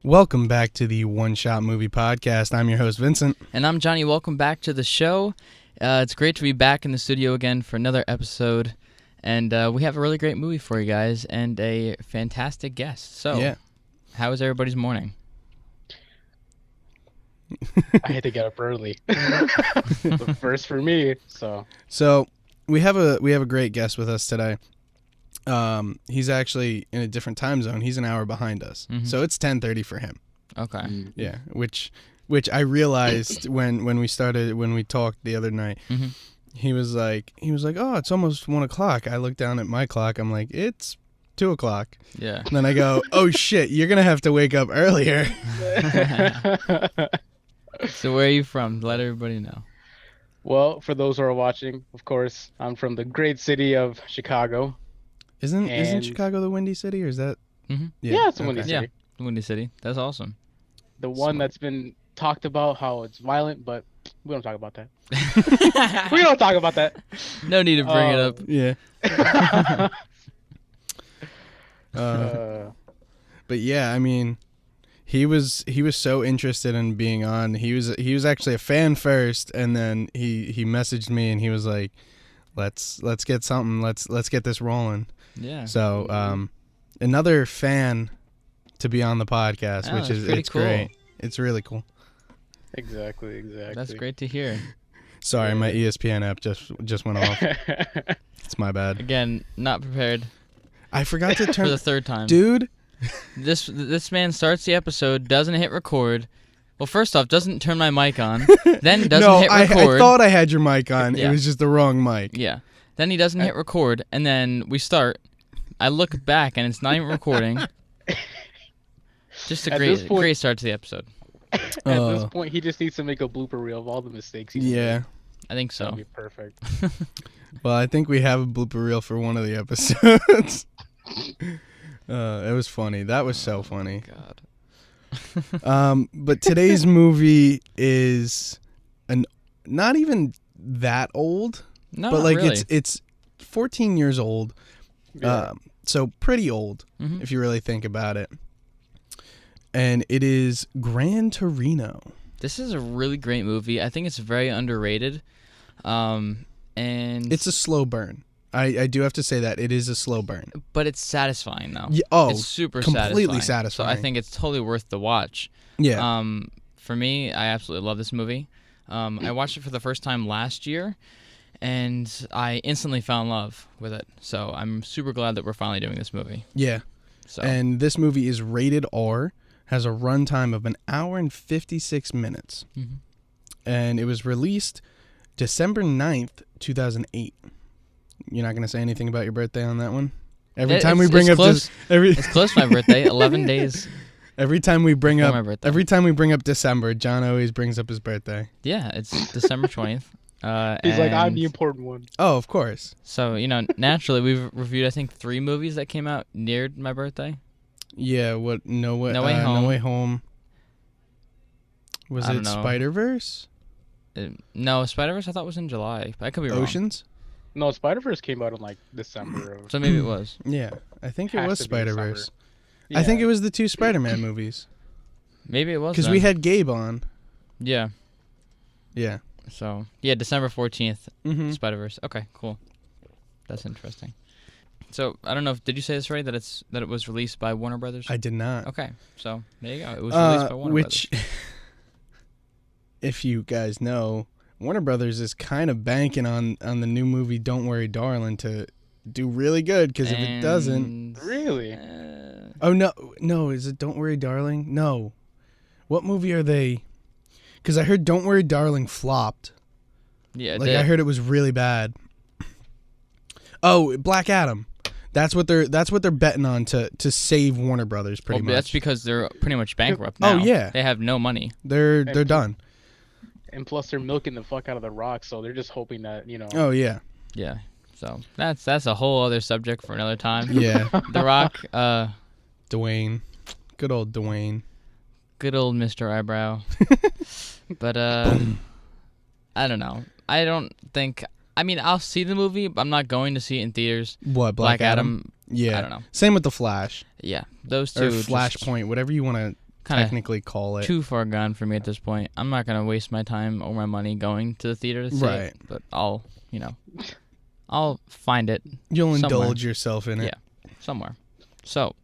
Welcome back to the Shot Movie Podcast. I'm your host, Vincent. And I'm Johnny. Welcome back to the show. It's great to be back in the studio again for another episode. And we have a really great movie for you guys and a fantastic guest. So, How was everybody's morning? I had to get up early. The first for me, So we have a great guest with us today. He's actually in a different time zone. He's an hour behind us. Mm-hmm. So it's 10:30 for him. Okay. Yeah, which I realized when we talked the other night. Mm-hmm. He was like, "Oh, it's almost 1:00." I looked down at my clock. I'm like, "It's 2:00." Yeah. And then I go, "Oh shit, you're going to have to wake up earlier." So where are you from? Let everybody know. Well, for those who are watching, of course, I'm from the great city of Chicago. Isn't Chicago the Windy City, or is that? Mm-hmm. Yeah, it's the Windy City. Yeah, the Windy City. That's awesome. The one that's been talked about how it's violent, but we don't talk about that. We don't talk about that. No need to bring it up. Yeah. But yeah, I mean, he was so interested in being on. He was actually a fan first, and then he messaged me and he was like, "Let's get something. Let's get this rolling." Yeah. So another fan to be on the podcast, which is it's cool. Great. It's really cool. Exactly. That's great to hear. Sorry, my ESPN app just went off. It's my bad. Again, not prepared. I forgot to turn for the third time. Dude, this man starts the episode, doesn't hit record. Well, first off, doesn't turn my mic on. Then doesn't hit record. I thought I had your mic on. Yeah. It was just the wrong mic. Yeah. Then he doesn't hit record, and then we start. I look back, and it's not even recording. Just a great start to the episode. At this point, he just needs to make a blooper reel of all the mistakes he's made. I think so. That'd be perfect. Well, I think we have a blooper reel for one of the episodes. It was funny. That was so funny. God. But today's movie is not even that old. No, but like really. it's 14 years old. Yeah. So pretty old if you really think about it. And it is Gran Torino. This is a really great movie. I think it's very underrated. And it's a slow burn. I do have to say that it is a slow burn, but it's satisfying though. Yeah, it's super completely satisfying. So I think it's totally worth the watch. Yeah. For me, I absolutely love this movie. I watched it for the first time last year, and I instantly fell in love with it. So I'm super glad that we're finally doing this movie. Yeah. So. And this movie is rated R, has a runtime of 1 hour and 56 minutes, and it was released December 9th, 2008. You're not going to say anything about your birthday on that one? It's close to my birthday, 11 days. Every time we bring up December, John always brings up his birthday. Yeah, it's December 20th. He's like, I'm the important one. Oh, of course. So, naturally, we've reviewed, I think, 3 movies that came out near my birthday. Yeah, No Way Home. Was it Spider-Verse? No, Spider-Verse I thought was in July. I could be wrong. Oceans? No, Spider-Verse came out in like December. So maybe it was. Yeah, I think it was Spider-Verse. Yeah. I think it was the 2 Spider-Man movies. Maybe it was. Because we had Gabe on. Yeah. Yeah. So, yeah, December 14th, Spider-Verse. Okay, cool. That's interesting. So, I don't know, did you say this right, that it was released by Warner Brothers? I did not. Okay, so there you go. It was released by Warner Brothers. If you guys know, Warner Brothers is kind of banking on the new movie Don't Worry Darling to do really good, because if it doesn't... Really? Oh, no, is it Don't Worry Darling? No. What movie are they... Because I heard Don't Worry Darling flopped. Yeah, I heard it was really bad. Oh, Black Adam. That's what they're betting on to save Warner Brothers pretty much. That's because they're pretty much bankrupt now. Oh yeah. They have no money. They're done. And plus they're milking the fuck out of The Rock, so they're just hoping that, Oh yeah. Yeah. So that's a whole other subject for another time. Yeah. The Rock, Dwayne. Good old Dwayne. Good old Mr. Eyebrow. But I don't know. I don't think I'll see the movie, but I'm not going to see it in theaters. What, Black Adam? Yeah. I don't know. Same with The Flash. Yeah. Those two. Or Flashpoint, whatever you want to kind of technically call it. Too far gone for me at this point. I'm not gonna waste my time or my money going to the theater to see it, but I'll find it. You'll somewhere. Indulge yourself in it. Yeah, somewhere. So,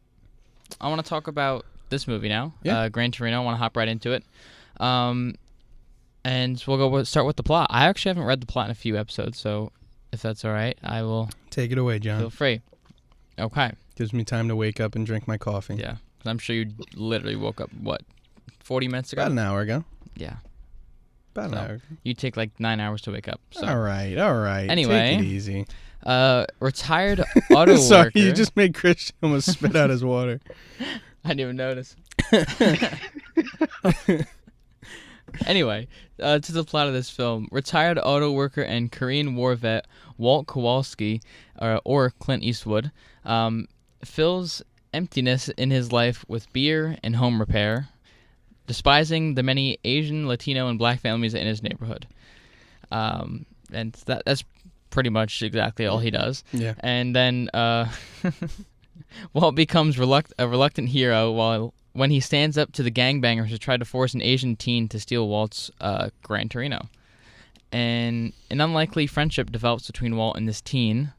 I want to talk about this movie now. Yeah. Gran Torino. I want to hop right into it. And we'll start with the plot. I actually haven't read the plot in a few episodes, so if that's all right, I will take it away, John. Feel free. Okay. Gives me time to wake up and drink my coffee. Yeah, because I'm sure you literally woke up, 40 minutes ago? About an hour ago. Yeah. About an hour. You take like 9 hours to wake up. So. All right. Anyway. Take it easy. Retired auto Sorry, worker. you just made Chris almost spit out his water. I didn't even notice. Anyway, to the plot of this film. Retired auto worker and Korean war vet Walt Kowalski, or Clint Eastwood, fills emptiness in his life with beer and home repair, despising the many Asian, Latino, and black families in his neighborhood. And that's pretty much exactly all he does. Yeah. And then Walt becomes a reluctant hero when he stands up to the gangbangers who try to force an Asian teen to steal Walt's Gran Torino. And an unlikely friendship develops between Walt and this teen,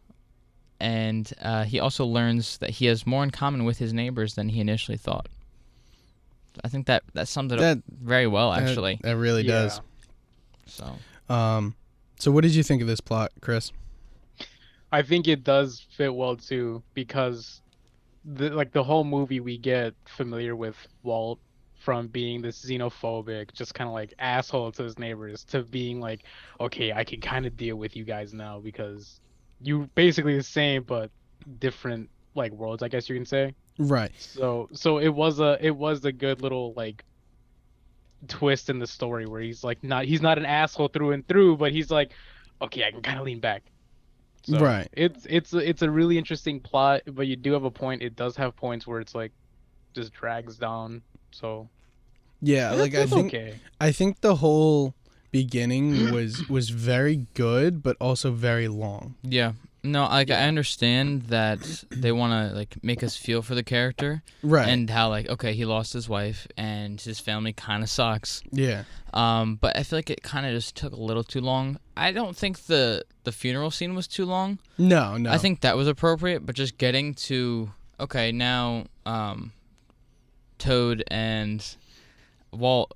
and he also learns that he has more in common with his neighbors than he initially thought. I think that sums it up very well, actually. That really does. So what did you think of this plot, Kris? I think it does fit well, too, because the whole movie we get familiar with Walt from being this xenophobic, just kind of like asshole to his neighbors, to being like, okay, I can kind of deal with you guys now because you basically the same but different like worlds, I guess you can say. Right. So it was a good little like twist in the story where he's not an asshole through and through, but he's like, okay, I can kind of lean back. So right. It's a really interesting plot, but you do have a point. It does have points where it's like just drags down. So yeah, like I think the whole beginning was very good, but also very long. Yeah. No, like I understand that they want to like make us feel for the character, right? And how like he lost his wife and his family kind of sucks. Yeah. But I feel like it kind of just took a little too long. I don't think the funeral scene was too long. No. I think that was appropriate, but just getting to now, Toad and Walt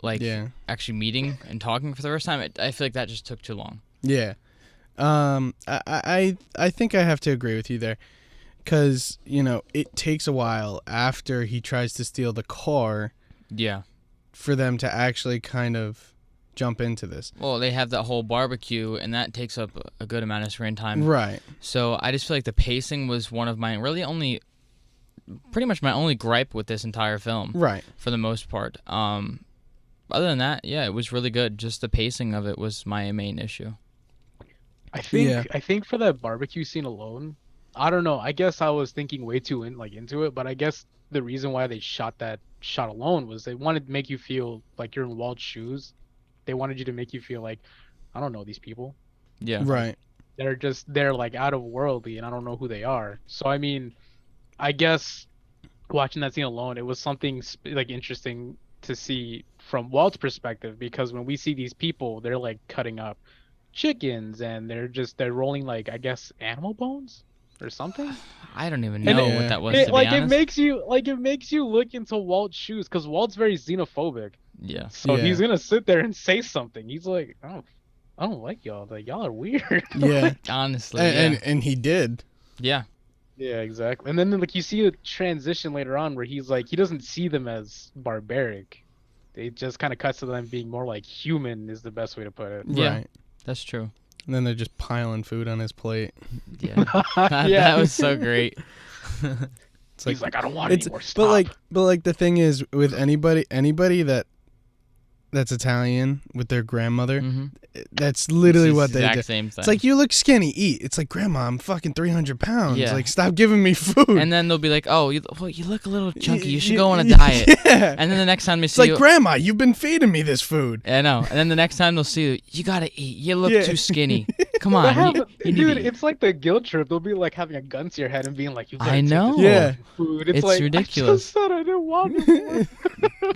actually meeting and talking for the first time. I feel like that just took too long. Yeah. I think I have to agree with you there, because it takes a while after he tries to steal the car. Yeah. For them to actually kind of jump into this. Well, they have that whole barbecue, and that takes up a good amount of screen time. Right. So I just feel like the pacing was one of my pretty much my only gripe with this entire film. Right. For the most part. Other than that, yeah, it was really good. Just the pacing of it was my main issue. I think for that barbecue scene alone, I don't know. I guess I was thinking way too into it, but I guess the reason why they shot that shot alone was they wanted to make you feel like you're in Walt's shoes. They wanted you to make you feel like, I don't know these people. Yeah. Right. They're like out of worldly, and I don't know who they are. So I mean, I guess watching that scene alone, it was something like interesting to see from Walt's perspective, because when we see these people, they're like cutting up chickens and they're rolling like, I guess, animal bones or something. I don't even know what that was. To be honest. It makes you look into Walt's shoes, because Walt's very xenophobic. Yeah. So he's gonna sit there and say something. He's like, I don't like y'all. Like, y'all are weird. Yeah. Like, honestly. And he did. Yeah. Yeah, exactly. And then like you see a transition later on where he's like, he doesn't see them as barbaric. It just kind of cuts to them being more like human, is the best way to put it. Yeah. Right. That's true. And then they're just piling food on his plate. Yeah. That was so great. He's like, I don't want any more stuff. But like the thing is, with anybody that's Italian with their grandmother, that's literally what they do. Same thing. It's like, you look skinny, eat. It's like, Grandma, I'm fucking 300 pounds. Yeah. Like, stop giving me food. And then they'll be like, oh, you look a little chunky. You should go on a diet. Yeah. And then the next time they it's see like, you, Grandma, you've been feeding me this food. I know. And then the next time they'll see you, you gotta eat. You look too skinny. Come on. Dude, it's like the guilt trip. They'll be like having a gun to your head and being like, you gotta I know. take this fucking food. It's like, ridiculous. I just said I didn't Wonder.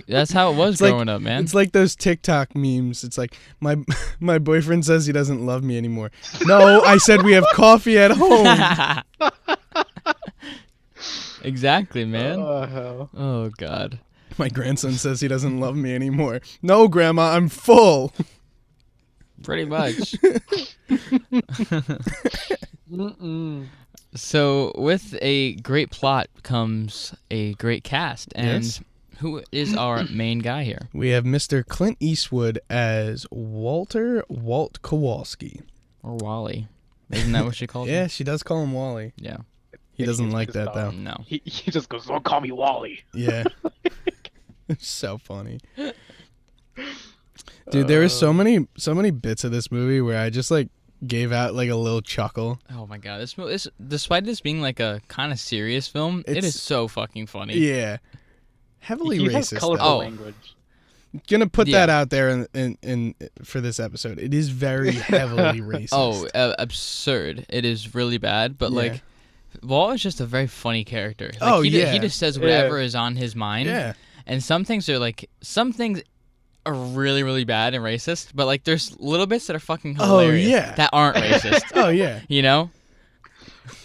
That's how it was growing up, man. It's like those TikTok memes. It's like my boyfriend says he doesn't love me anymore. No, I said we have coffee at home. Exactly, man. Hell. Oh God. My grandson says he doesn't love me anymore. No, Grandma, I'm full. Pretty much. So with a great plot comes a great cast. And Yes. who is our main guy here? We have Mr. Clint Eastwood as Walt Kowalski. Or Wally. Isn't that what she calls him? Yeah, she does call him Wally. Yeah. He doesn't like pissed that, though. off. No. He just goes, "Don't call me Wally." Yeah. It's so funny. Dude, there were so many bits of this movie where I just like gave out like a little chuckle. Oh my God. This despite this being like a kind of serious film, it is so fucking funny. Yeah. Heavily He has racist. colorful though. language. Gonna put that out there in for this episode. It is very heavily racist. Oh, absurd. It is really bad, but Yeah. like Walt is just a very funny character. Like, he just says whatever is on his mind. Yeah. And some things are really, really bad and racist, but like there's little bits that are fucking hilarious that aren't racist. Oh yeah. You know?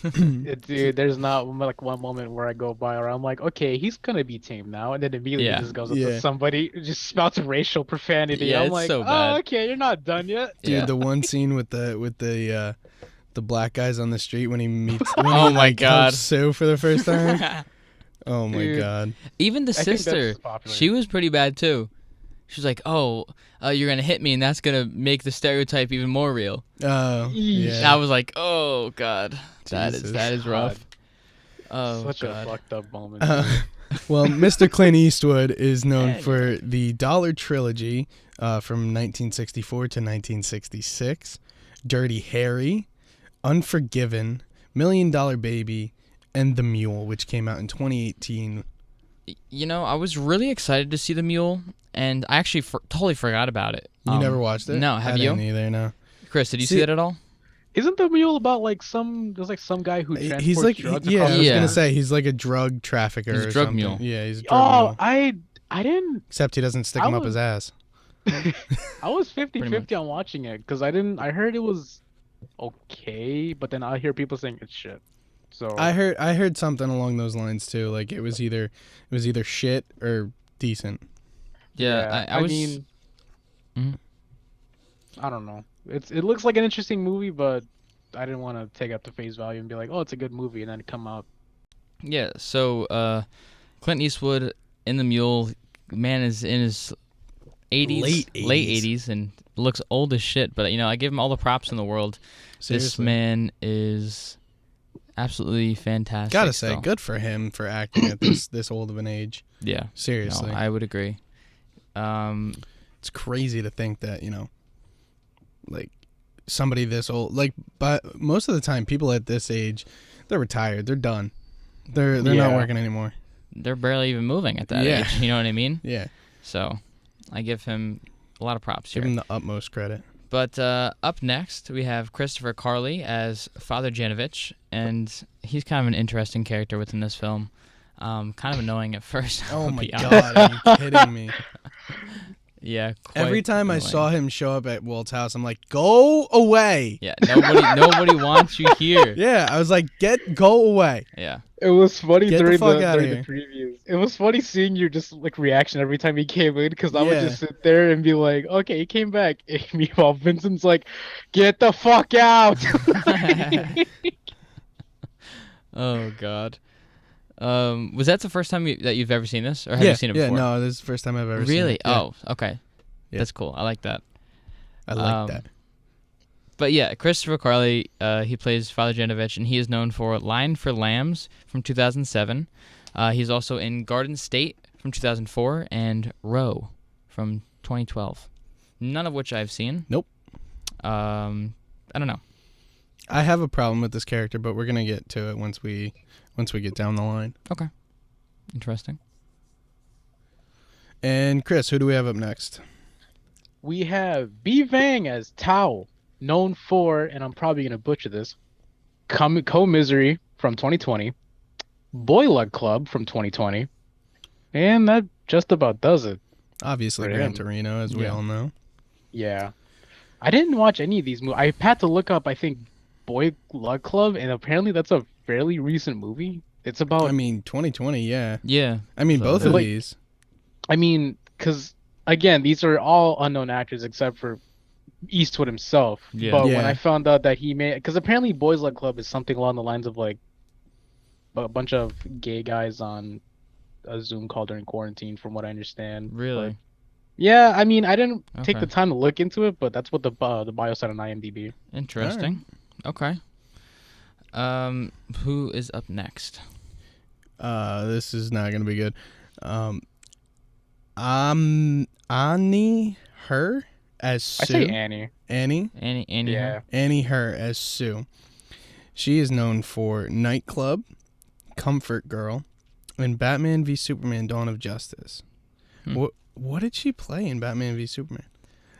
Dude, there's not like one moment where I go by where I'm like, okay, he's gonna be tame now, and then immediately he just goes up to somebody, just spouts racial profanity. Yeah, I'm it's like, so bad. oh, okay, you're not done yet. Dude, the one scene with the black guys on the street when he meets Oh my God. Sue for the first time. Oh my Dude. God. Even the I think sister, that's popular. she was pretty bad too. She was like, "Oh, you're gonna hit me, and that's gonna make the stereotype even more real." Oh, And yeah. I was like, "Oh God, that is rough." Oh Such God. a fucked up moment. Well, Mr. Clint Eastwood is known for the Dollar Trilogy from 1964 to 1966, Dirty Harry, Unforgiven, $1 Million Baby, and The Mule, which came out in 2018. You know, I was really excited to see The Mule, and I actually totally forgot about it. You never watched it? No, have I you? didn't either, no. Chris, did you see it at all? Isn't the mule about like there's like some guy who transports He's like, drugs yeah, across I was Yeah. going to say, he's like a drug trafficker He's a or drug something. mule. Yeah, he's a drug mule. I didn't. Except he doesn't stick him up his ass. I was 50-50 much. on watching it because I heard it was okay, but then I hear people saying it's shit. So I heard something along those lines too. Like it was either shit or decent. Yeah, I was. mean, Mhm. I don't know. It looks like an interesting movie, but I didn't want to take up the face value and be like, oh, it's a good movie, and then come out. Yeah, so Clint Eastwood in The Mule, man is in his 80s, late 80s, and looks old as shit. But I give him all the props in the world. Seriously. This man is absolutely fantastic. Gotta say, still. good for him for acting at this old of an age. Yeah, Seriously. no, I would agree. It's crazy to think that, like somebody this old, like, but most of the time people at this age, they're retired, they're done. They're not working anymore. They're barely even moving at that age. You know what I mean? Yeah. So I give him a lot of props here. Give him the utmost credit. But up next, we have Christopher Carley as Father Janovich, and he's kind of an interesting character within this film. Kind of annoying at first. Oh my God, are you kidding me? Yeah. Every time annoying. I saw him show up at Walt's house, I'm like, go away. Yeah, nobody wants you here. Yeah, I was like, go away. Yeah. It was funny Get the during fuck the outta during the previews. It was funny seeing your just like reaction every time he came in because I would Yeah. just sit there and be like, okay, he came back. And meanwhile, Vincent's like, get the fuck out. Oh God. Was that the first time that you've ever seen this, or have you seen it before? Yeah, no, this is the first time I've ever seen it. Really? Yeah. Oh, okay. Yeah. That's cool. I like that. I like that. But yeah, Christopher Carley, he plays Father Janovich, and he is known for Line for Lambs from 2007. He's also in Garden State from 2004 and Row from 2012. None of which I've seen. Nope. I don't know. I have a problem with this character, but we're gonna get to it once we get down the line. Okay. Interesting. And Kris, who do we have up next? We have Vang as Thoa, known for, and I'm probably gonna butcher this, Co-Misery from 2020, Boy Luck Club from 2020, And that just about does it. Obviously, Gran Torino, as we all know. Yeah. I didn't watch any of these movies. I had to look up, I think, Boy Luck Club, and apparently that's a fairly recent movie. It's about... I mean, 2020, yeah. Yeah. I mean, both of these. I mean, because, again, these are all unknown actors except for Eastwood himself. Yeah. But when I found out that he made... Because apparently Boys Luck Club is something along the lines of, like, a bunch of gay guys on a Zoom call during quarantine, from what I understand. Really? But, yeah, I mean, I didn't take the time to look into it, but that's what the bio said on IMDb. Interesting. Right. Okay. Who is up next? This is not gonna be good. Ahney Her as Sue. I say Ahney. Ahney? Yeah. Ahney Her as Sue. She is known for Nightclub, Comfort Girl, and Batman v Superman: Dawn of Justice. What did she play in Batman v Superman?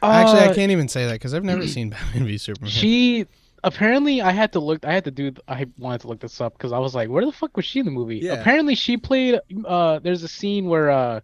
Actually, I can't even say that because I've never seen Batman v Superman. She apparently I wanted to look this up because I was like, where the fuck was she in the movie? Yeah. Apparently she played. There's a scene where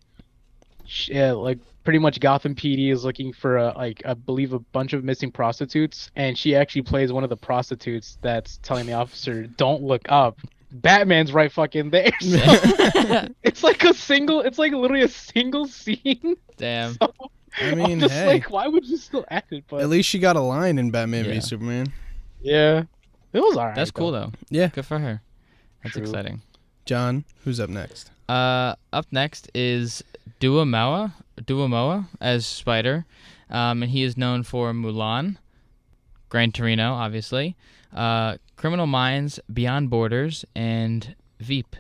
like pretty much Gotham PD is looking for I believe a bunch of missing prostitutes, and she actually plays one of the prostitutes that's telling the officer, "Don't look up." Batman's right fucking there. So it's like literally a single scene. Damn. So, I mean, hey. Like, why would you still act it? But at least she got a line in Batman v Superman. Yeah. It was alright. That's cool though. Yeah. Good for her. That's exciting. John, who's up next? Up next is Doua Moua as Spider. And he is known for Mulan, Gran Torino, obviously, Criminal Minds, Beyond Borders, and Veep.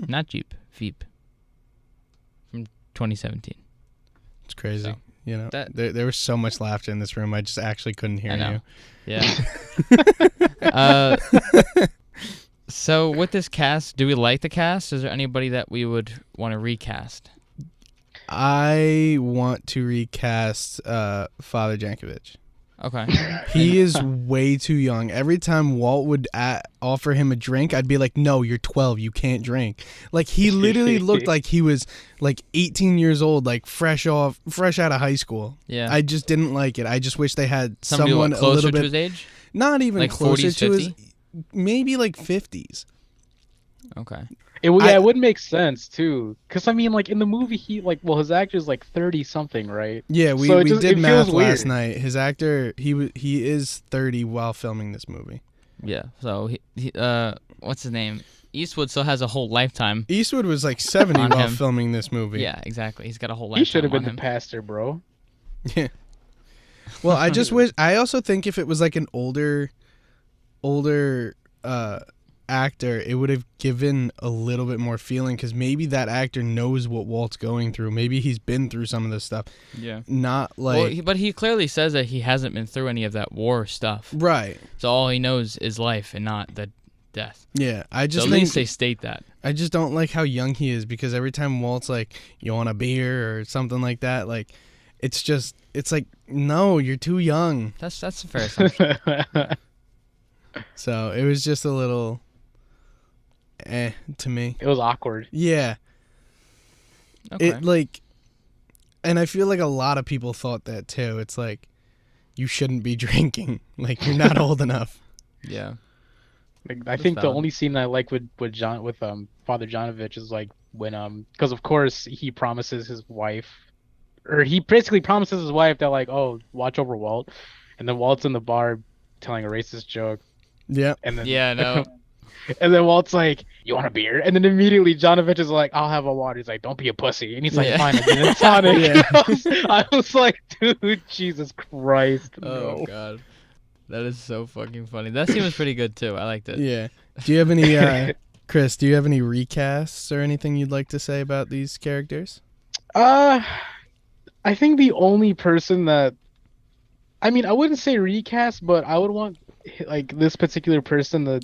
Not Jeep, Veep. From 2017. It's crazy. So, you know, there was so much laughter in this room. I just actually couldn't hear you. Yeah. So with this cast, do we like the cast? Is there anybody that we would want to recast? I want to recast Father Janovich. Okay. He is way too young. Every time Walt would offer him a drink, I'd be like, no, you're 12. You can't drink. Like, he literally looked like he was like 18 years old, like fresh out of high school. Yeah. I just didn't like it. I just wish they had Somebody someone closer a little bit to his age? Not even like closer 40s, to 50? his, maybe like 50s. Okay. It would make sense too, because I mean, like in the movie, his actor's like 30 something, right? Yeah, we did math last night. His actor, he is 30 while filming this movie. Yeah. So he what's his name? Eastwood still has a whole lifetime. Eastwood was like 70 while filming this movie. Yeah, exactly. He's got a whole lifetime. He should have been the pastor, bro. Yeah. Well, I just wish. I also think if it was like an older actor, it would have given a little bit more feeling, because maybe that actor knows what Walt's going through. Maybe he's been through some of this stuff. Yeah. Not like... but he clearly says that he hasn't been through any of that war stuff. Right. So all he knows is life and not the death. Yeah. At least they state that. I just don't like how young he is, because every time Walt's like, you want a beer or something like that, like, it's like, no, you're too young. That's a fair assumption. So it was just a little... to me. It was awkward. Yeah. Okay. And I feel like a lot of people thought that too. It's like, you shouldn't be drinking. Like, you're not old enough. Yeah. I think the only scene I like with Father Janovich is like when because of course he promises his wife, or he basically promises his wife that like, oh, watch over Walt, and then Walt's in the bar telling a racist joke. Yeah. And then no. And then Walt's like, you want a beer? And then immediately Janovich is like, I'll have a water. He's like, don't be a pussy. And he's like, fine, I'll get a tonic. Yeah. I was like, dude, Jesus Christ. Oh, no. God. That is so fucking funny. That scene was pretty good, too. I liked it. Yeah. Do you have any, Kris, do you have any recasts or anything you'd like to say about these characters? I think the only person that, I mean, I wouldn't say recast, but I would want, like, this particular person to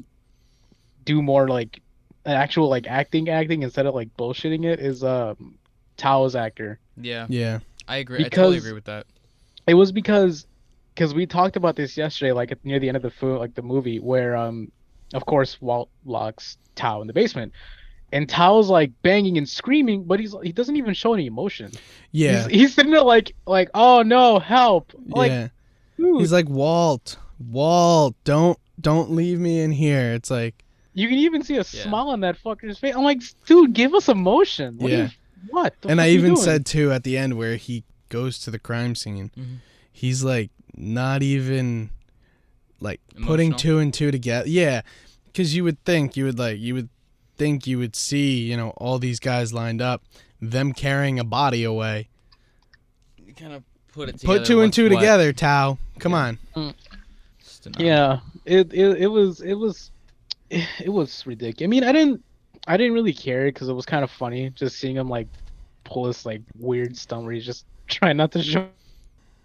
do more like an actual like acting instead of like bullshitting it is Thoa's actor. Yeah. I agree. I Because totally agree with that. It was because we talked about this yesterday, like near the end of the movie, where of course Walt locks Thoa in the basement, and Tao's like banging and screaming, but he doesn't even show any emotion. Yeah. He's sitting there like oh no, help. Like, yeah. dude. He's like, Walt, don't leave me in here. It's like, you can even see a smile on that fucker's face. I'm like, dude, give us emotion. What? And I even said too at the end where he goes to the crime scene, he's like not even like putting two and two together. Yeah, because you would think you would see, you know, all these guys lined up, them carrying a body away. You kind of put it together. Put two and two together, Tao. Come on. Yeah, it was ridiculous. I mean, I didn't really care because it was kind of funny just seeing him like pull this like weird stunt where he's just trying not to show.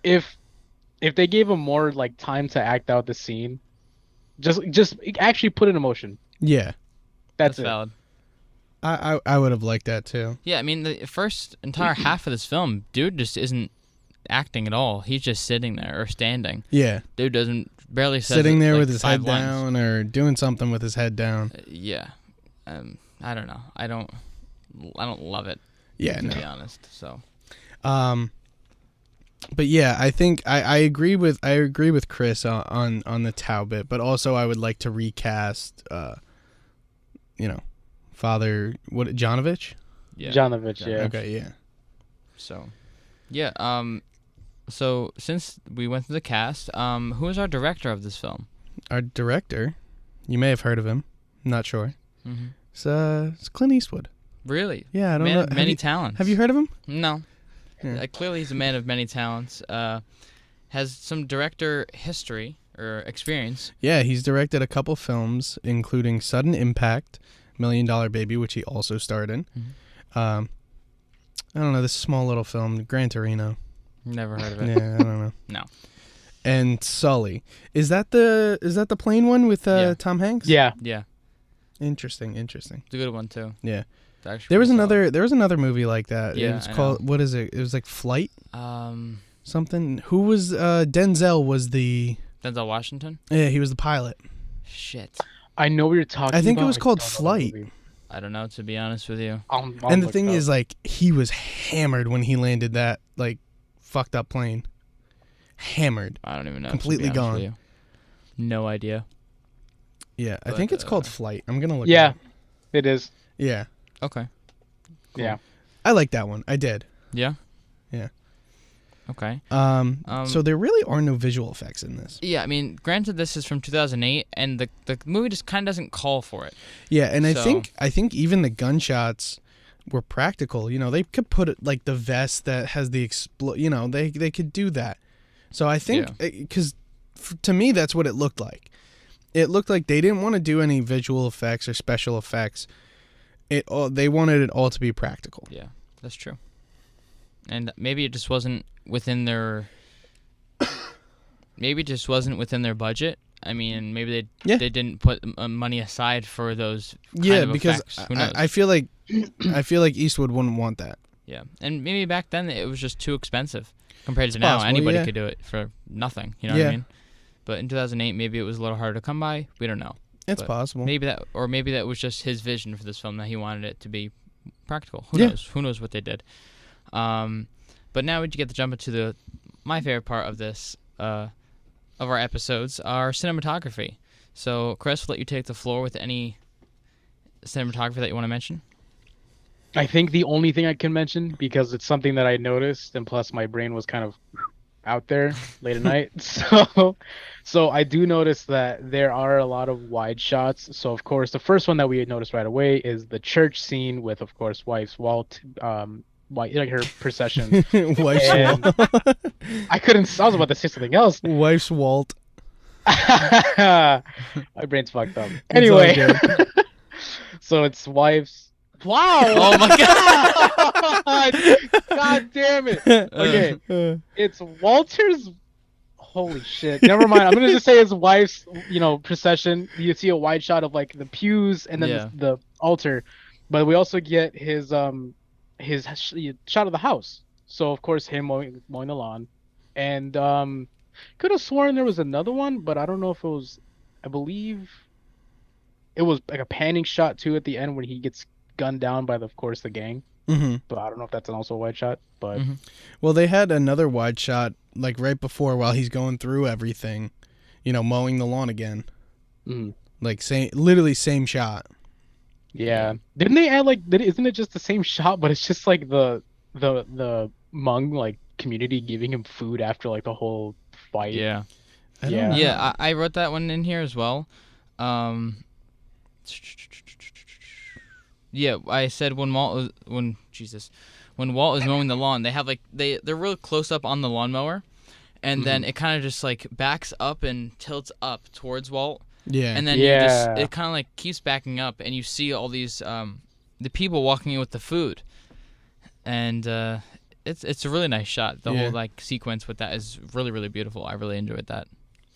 If they gave him more like time to act out the scene, just actually put it in motion. Yeah, that's it. Valid. I would have liked that too. Yeah, I mean the first entire half of this film, dude just isn't acting at all. He's just sitting there or standing. Yeah, dude doesn't barely sitting there like with his head lines. down or doing something with his head down. Yeah, I don't know. I don't love it. Yeah, to be honest. So, but yeah, I think I agree with Kris on the Tao bit, but also I would like to recast, you know, Father Janovich. Yeah, Janovich. Yeah. Okay. Yeah. So, yeah. So since we went through the cast, who is our director of this film? Our director, you may have heard of him. I'm not sure. Mm-hmm. It's Clint Eastwood. Really? Yeah, I don't know. Many talents. Have you heard of him? No. Yeah. Clearly, he's a man of many talents. Has some director history or experience. Yeah, he's directed a couple films, including Sudden Impact, $1 Million Baby, which he also starred in. I don't know, this small little film, Gran Torino. Never heard of it. Yeah, I don't know. No. And Sully. Is that the plane one with Tom Hanks? Yeah. Yeah. Interesting. It's a good one too. Yeah. There was another movie like that. Yeah, it was called, what is it? It was like Flight. Something. Who was Denzel was the Denzel Washington? Yeah, he was the pilot. Shit. I know what you're talking about. I think it was called Flight. I don't know, to be honest with you. And the thing is, like, he was hammered when he landed that like fucked up plane. Hammered. I don't even know. Completely gone. No idea. Yeah, I think it's called Flight. I'm gonna look. Yeah, it is. Yeah. Okay. Cool. Yeah. I like that one. I did. Yeah. Yeah. Okay. So there really are no visual effects in this. Yeah, I mean, granted, this is from 2008, and the movie just kind of doesn't call for it. Yeah, and I think even the gunshots were practical. You know, they could put it like the vest that has the You know, they could do that. So I think because to me that's what it looked like. It looked like they didn't want to do any visual effects or special effects. They wanted it all to be practical. Yeah, that's true. And maybe it just wasn't within their. Maybe it just wasn't within their budget. I mean, maybe they didn't put money aside for those. Kind of because effects. Who knows? I feel like Eastwood wouldn't want that. Yeah, and maybe back then it was just too expensive compared to now. Possible, anybody could do it for nothing. You know what I mean? But in 2008, maybe it was a little harder to come by. We don't know. It's possible. Maybe that was just his vision for this film, that he wanted it to be practical. Who knows? Who knows what they did? But now we get to jump into my favorite part of this of our episodes, our cinematography. So, Kris, we'll let you take the floor with any cinematography that you want to mention. I think the only thing I can mention, because it's something that I noticed, and plus my brain was kind of out there late at night, so I do notice that there are a lot of wide shots. So of course the first one that we noticed right away is the church scene with, of course, wife's Walt, like her procession. Wife's Walt. I was about to say something else. Wife's Walt. My brain's fucked up. Anyway, so it's wife's. Wow! Oh my god! God damn it! Okay, it's Walter's. Holy shit! Never mind. I'm gonna just say his wife's, procession. You see a wide shot of like the pews and then the altar, but we also get his shot of the house. So of course him mowing the lawn, and could have sworn there was another one, but I don't know if it was. I believe it was like a panning shot too at the end when he gets gunned down by of course the gang. Mm-hmm. But I don't know if that's also a wide shot. But well, they had another wide shot like right before while he's going through everything, mowing the lawn again. Like literally same shot. Yeah. Didn't they add isn't it just the same shot, but it's just like the Hmong like community giving him food after like the whole fight? Yeah. Yeah. Yeah, I wrote that one in here as well. Yeah, I said when Walt is mowing the lawn, they have they're real close up on the lawnmower, and then it kind of just like backs up and tilts up towards Walt. Yeah. And then it kind of like keeps backing up, and you see all these the people walking in with the food, and it's a really nice shot. The whole like sequence with that is really, really beautiful. I really enjoyed that.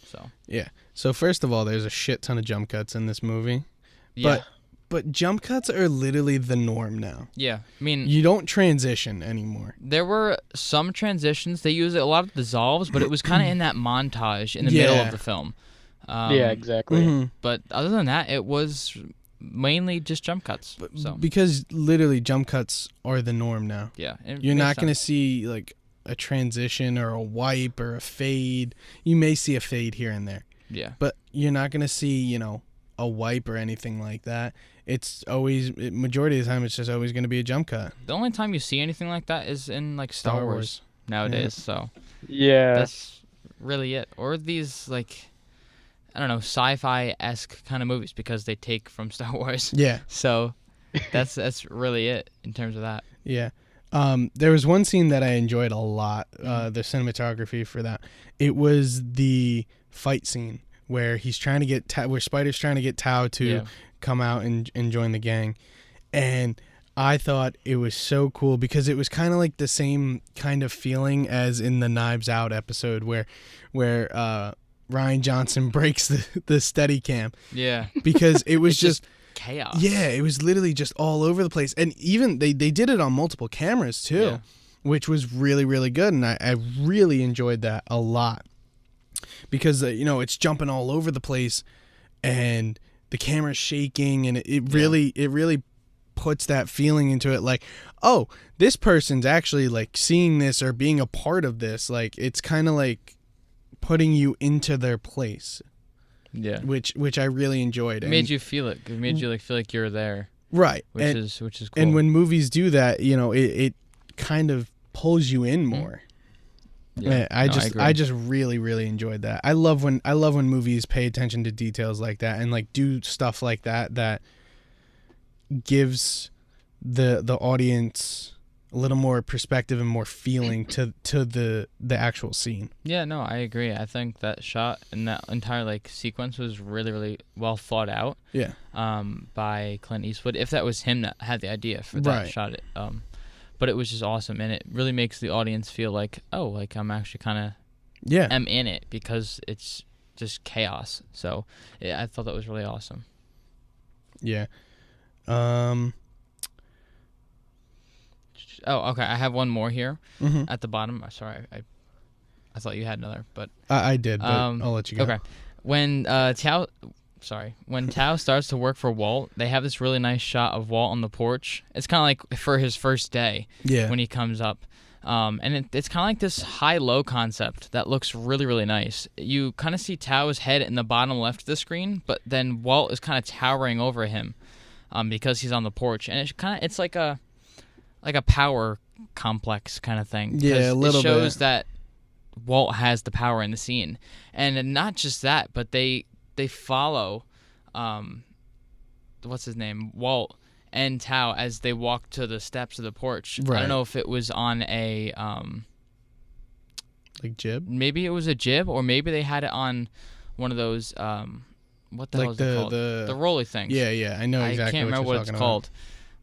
So yeah. So first of all, there's a shit ton of jump cuts in this movie. Yeah. But jump cuts are literally the norm now. Yeah, I mean, you don't transition anymore. There were some transitions. They used a lot of dissolves, but it was kind of in that montage in the middle of the film. Yeah, exactly. But other than that, it was mainly just jump cuts. Because literally jump cuts are the norm now. Yeah. You're not going to see like a transition or a wipe or a fade. You may see a fade here and there. Yeah. But you're not going to see, a wipe or anything like that. It's always, majority of the time, it's just always going to be a jump cut. The only time you see anything like that is in like Star Wars nowadays. So yeah, that's really it. Or these like, I don't know, sci-fi-esque kind of movies because they take from Star Wars. Yeah. So that's really it in terms of that. Yeah. There was one scene that I enjoyed a lot, the cinematography for that. It was the fight scene where he's trying to get where Spider's trying to get Tao to come out and join the gang. And I thought it was so cool because it was kind of like the same kind of feeling as in the Knives Out episode where Rian Johnson breaks the Steadicam. Yeah. Because it was just chaos. Yeah, it was literally just all over the place. And even they did it on multiple cameras too, which was really, really good. And I really enjoyed that a lot. Because it's jumping all over the place and the camera's shaking and it really puts that feeling into it, like, oh, this person's actually like seeing this or being a part of this. Like it's kind of like putting you into their place. Yeah. Which I really enjoyed. It made you feel it. It made you like feel like you're there. Right. Which is cool. And when movies do that, it kind of pulls you in more. Yeah, I just really, really enjoyed that. I love when movies pay attention to details like that and like do stuff like that gives the audience a little more perspective and more feeling to the actual scene. Yeah, no, I agree. I think that shot and that entire like sequence was really, really well thought out. Yeah. By Clint Eastwood, if that was him that had the idea for that shot. But it was just awesome, and it really makes the audience feel like, oh, like I'm actually kind of am in it because it's just chaos. So I thought that was really awesome. Yeah. Oh, okay. I have one more here at the bottom. Sorry, I thought you had another, but I did. But I'll let you go. Okay. When Tao starts to work for Walt, they have this really nice shot of Walt on the porch. It's kind of like for his first day when he comes up. And it's kind of like this high-low concept that looks really, really nice. You kind of see Tao's head in the bottom left of the screen, but then Walt is kind of towering over him because he's on the porch. And it's like a power complex kind of thing. Yeah, a little bit. It shows that Walt has the power in the scene. And not just that, but they follow what's his name, Walt and Tao as they walk to the steps of the porch. Right. I don't know if it was on a like jib. Maybe it was a jib, or maybe they had it on one of those what the hell is it called? The rolly things. Yeah, I know exactly. I can't remember what it's called.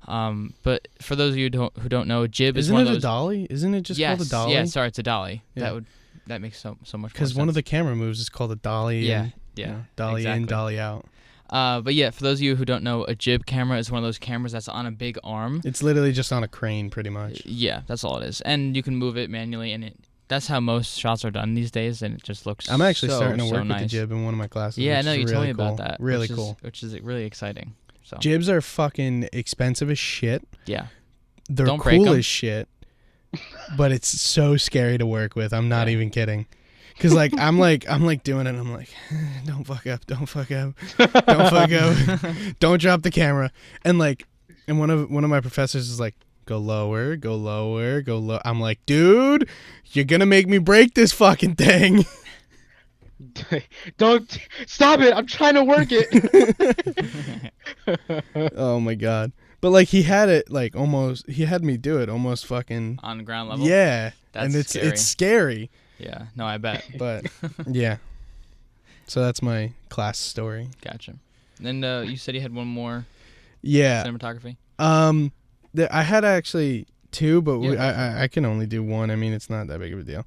But for those of you who don't know, a jib is one of those. Isn't it a dolly? Isn't it just called a dolly? Yeah, sorry, it's a dolly. Yeah. That makes so much more sense. Because one of the camera moves is called a dolly. Yeah, dolly exactly. in, dolly out. But yeah, for those of you who don't know, a jib camera is one of those cameras that's on a big arm. It's literally just on a crane, pretty much. Yeah, that's all it is. And you can move it manually, and that's how most shots are done these days, and it just looks I'm actually starting to work nice. with the jib in one of my classes. Yeah, I know, you told me about that. Really cool. Which is really exciting. So Jibs are fucking expensive as shit. Yeah. They're Don't break cool 'em. as shit. But it's so scary to work with. I'm not even kidding. Cause like I'm like doing it. And I'm like, don't fuck up, don't fuck up, don't fuck up, don't drop the camera. And one of my professors is like, go lower, go lower, go low. I'm like, dude, you're gonna make me break this fucking thing. Don't stop it. I'm trying to work it. Oh my god. But like he had me do it almost fucking on the ground level. Yeah. That's and scary. It's scary. Yeah. No, I bet. But yeah. So that's my class story. Gotcha. And then you said you had one more. Yeah. Cinematography. I had actually two, but Yeah, I can only do one. I mean, it's not that big of a deal.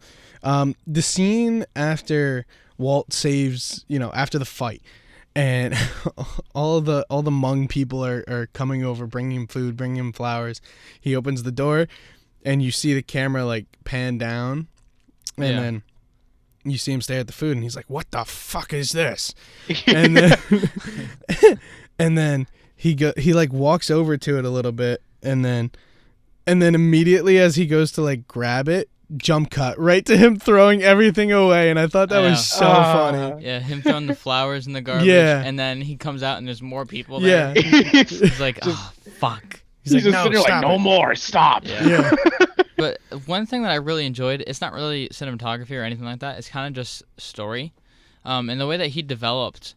The scene after Walt saves, after the fight, and all the Hmong people are coming over, bringing him food, bringing him flowers. He opens the door, and you see the camera like pan down, and then you see him stare at the food, and he's like, "What the fuck is this?" And then and then he like walks over to it a little bit, and then immediately as he goes to like grab it, jump cut right to him throwing everything away, and I thought that was so funny. Yeah, him throwing the flowers in the garbage, and then he comes out and there's more people there. Yeah. He's like, oh, fuck. He's like, just sitting there like, no more, stop. Yeah. But one thing that I really enjoyed, it's not really cinematography or anything like that, it's kind of just story. And the way that he developed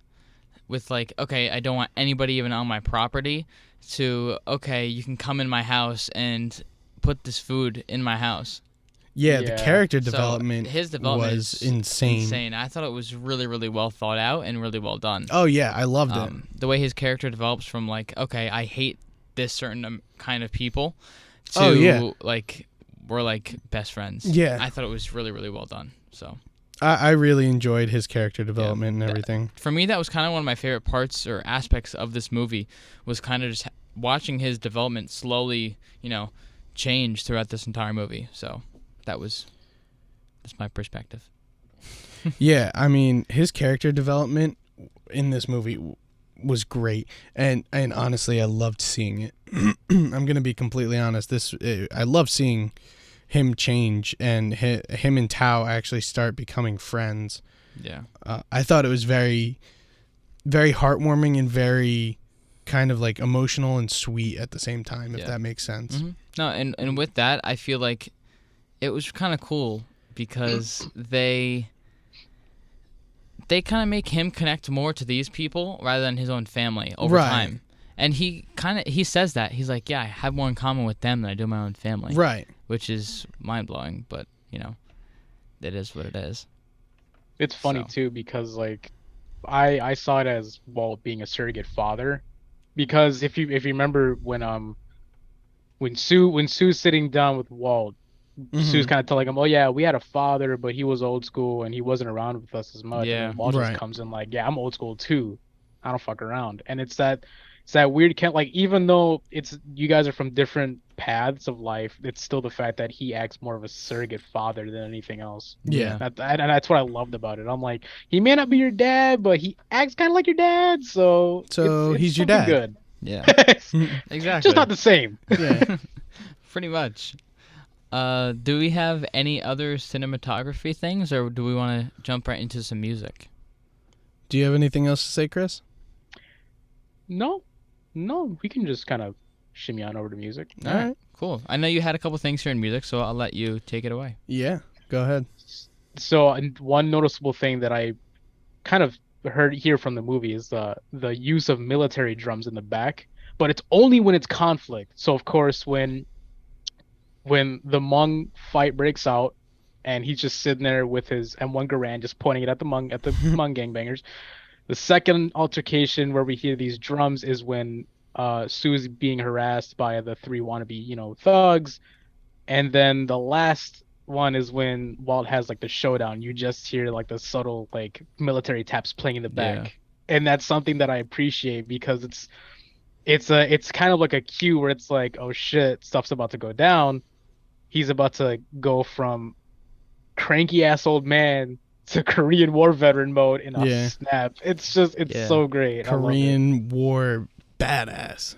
with like, okay, I don't want anybody even on my property, to, okay, you can come in my house and put this food in my house. Yeah, the character development, his development was insane. I thought it was really, really well thought out and really well done. Oh, yeah, I loved it. The way his character develops from like, okay, I hate this certain kind of people, to like, we're like best friends. Yeah. I thought it was really, really well done. So I really enjoyed his character development and everything. For me, that was kind of one of my favorite parts or aspects of this movie, was kind of just watching his development slowly, change throughout this entire movie. So that's my perspective. Yeah, I mean, his character development in this movie was great, and honestly, I loved seeing it. I'm gonna be completely honest. I love seeing him change, and him and Thoa actually start becoming friends. Yeah. I thought it was very, very heartwarming and very kind of like emotional and sweet at the same time, if that makes sense. Mm-hmm. No, and with that, I feel like it was kind of cool because they kind of make him connect more to these people rather than his own family over time. And he says that. He's like, yeah, I have more in common with them than I do my own family. Right. Which is mind-blowing, but, it is what it is. It's funny, too, because, like, I saw it as Walt being a surrogate father. Because if you remember when Sue's sitting down with Walt, Sue's kind of telling him, oh, yeah, we had a father, but he was old school, and he wasn't around with us as much. Yeah. And Walt just comes in like, yeah, I'm old school, too. I don't fuck around. And it's that weird, like, even though you guys are from different paths of life, it's still the fact that he acts more of a surrogate father than anything else. Yeah. And that's what I loved about it. I'm like, he may not be your dad, but he acts kind of like your dad, so it's he's your dad. Good. Yeah. Exactly. Just not the same. Yeah. Pretty much. Do we have any other cinematography things, or do we want to jump right into some music? Do you have anything else to say, Kris? No, we can just kind of shimmy on over to music. All right, cool. I know you had a couple things here in music, so I'll let you take it away. Yeah, go ahead. So, one noticeable thing that I kind of hear from the movie is the use of military drums in the back, but it's only when it's conflict. So, of course, when the Hmong fight breaks out, and he's just sitting there with his M1 Garand, just pointing it at the Hmong gangbangers. The second altercation where we hear these drums is when Sue's being harassed by the three wannabe, thugs. And then the last one is when Walt has like the showdown. You just hear like the subtle like military taps playing in the back. Yeah. And that's something that I appreciate because it's kind of like a cue where it's like, oh shit, stuff's about to go down. He's about to go from cranky ass old man to Korean War veteran mode in a snap. It's so great. Korean War badass.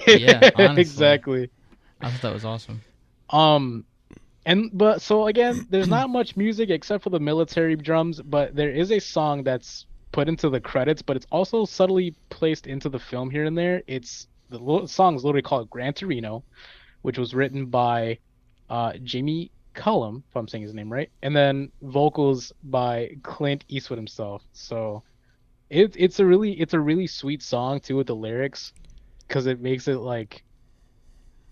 Yeah, honestly. Exactly. I thought that was awesome. But so again, there's not much music except for the military drums, but there is a song that's put into the credits, but it's also subtly placed into the film here and there. The song is literally called Gran Torino, which was written by Jamie Cullum, if I'm saying his name right, and then vocals by Clint Eastwood himself. So it's a really sweet song too with the lyrics, because it makes it like,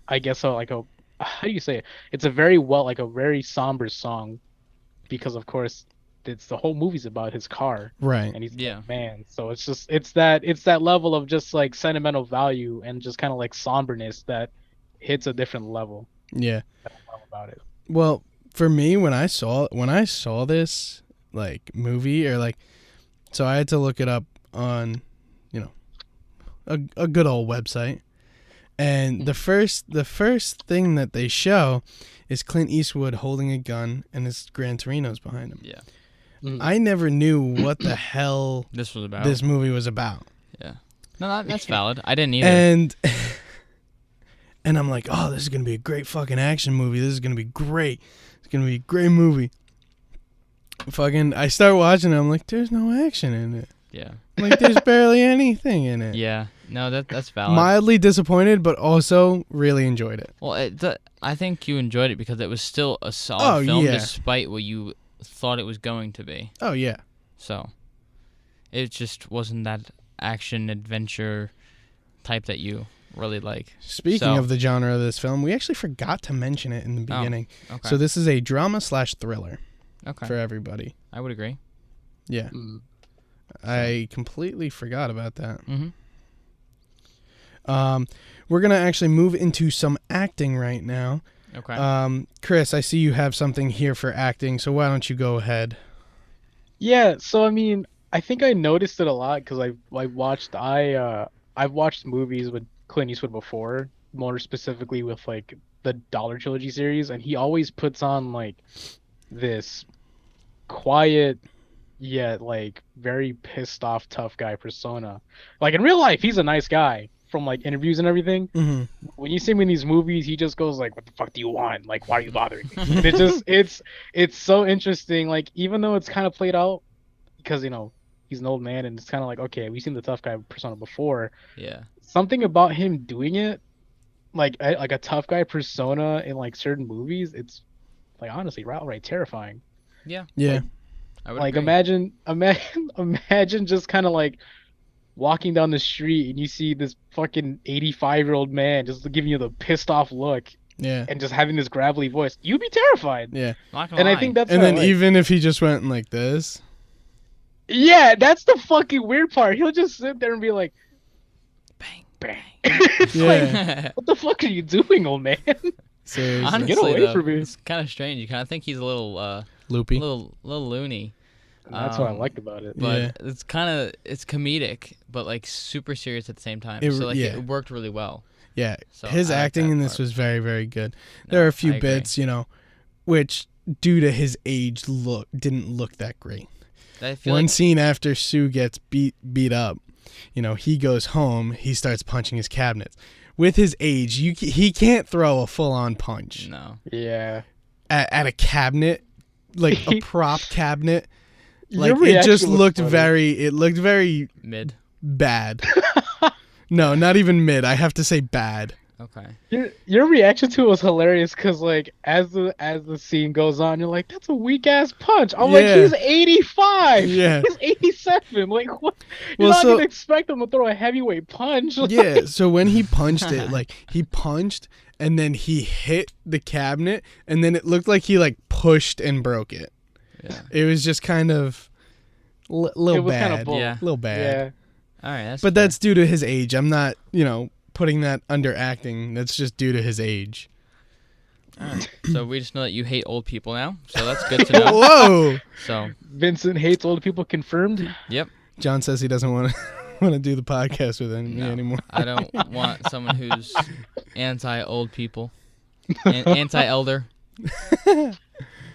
I guess like a, how do you say it? It's a very somber song, because of course it's the whole movie's about his car, Right. and he's a man. So it's that level of just like sentimental value and just kind of like somberness that hits a different level. Yeah. I love about it. Well, for me, when I saw this like movie, or like, so I had to look it up on, a good old website, and the first thing that they show is Clint Eastwood holding a gun, and his Gran Torino's behind him. Yeah. I never knew what the hell This movie was about. Yeah. No, that's valid. I didn't either. And I'm like, oh, this is going to be a great fucking action movie. This is going to be great. It's going to be a great movie. I start watching it. I'm like, there's no action in it. Yeah. Like, there's barely anything in it. Yeah. No, that's valid. Mildly disappointed, but also really enjoyed it. Well, I think you enjoyed it because it was still a solid film, despite what you thought it was going to be. Oh, yeah. So, it just wasn't that action adventure type that you really like. Speaking of the genre of this film, we actually forgot to mention it in the beginning. Okay. So this is a drama/thriller for everybody. I would agree. Yeah. I completely forgot about that. Mm-hmm. We're going to actually move into some acting right now. Okay. Kris, I see you have something here for acting, so why don't you go ahead? Yeah, so I mean, I think I noticed it a lot because I've watched movies with Clint Eastwood before, more specifically with like the Dollar Trilogy series, and he always puts on like this quiet yet like very pissed off tough guy persona. Like in real life, he's a nice guy from like interviews and everything. Mm-hmm. When you see him in these movies, he just goes like, "What the fuck do you want? Like, why are you bothering me?" And it's so interesting. Like, even though it's kind of played out because he's an old man, and it's kind of like, okay, we've seen the tough guy persona before. Yeah. Something about him doing it, like a tough guy persona in like certain movies, it's like honestly outright terrifying. Yeah. Yeah. I would Like agree. imagine just kind of like walking down the street and you see this fucking 85-year-old man just giving you the pissed off look. Yeah. And just having this gravelly voice, you'd be terrified. Yeah. Not gonna And lie. I think that's And what I then like. even if he just went like this. Yeah, that's the fucking weird part. He'll just sit there and be like, bang, bang. It's Yeah. like, what the fuck are you doing, old man? Seriously. Honestly, Get away though, from me. it's kind of strange. You kind of think he's a little Loopy. little loony. That's what I liked about it. But Yeah. it's comedic, but like super serious at the same time. It- So like yeah. it worked really well. Yeah. So His I like acting that in this part. was very, very good. No, There are a few I agree. bits, which due to his age didn't look that great. I feel One like scene after Sue gets beat up, he goes home, he starts punching his cabinets. With his age, he can't throw a full-on punch no. Yeah. at a cabinet, like a prop cabinet. Like Your it just reaction was looked funny. very Mid. bad. No, not even mid. I have to say bad. Okay. Your reaction to it was hilarious because like as the scene goes on, you're like, that's a weak ass punch. I'm like, Yeah. he's 85. Yeah. He's 87. Like what? You're Well, not so- gonna expect him to throw a heavyweight punch. Yeah, so when he punched it, like he punched and then he hit the cabinet and then it looked like he like pushed and broke it. Yeah. It was just kind of little It was bad. kinda bull. Yeah. Little bad. Yeah. All right. That's But fair. that's due to his age. I'm not, putting that under acting. That's just due to his age. All right. So we just know that you hate old people now. So that's good to know. Whoa! So Vincent hates old people confirmed. yep. John says he doesn't want to do the podcast with me No. anymore. I don't want someone who's anti-old people, anti-elder.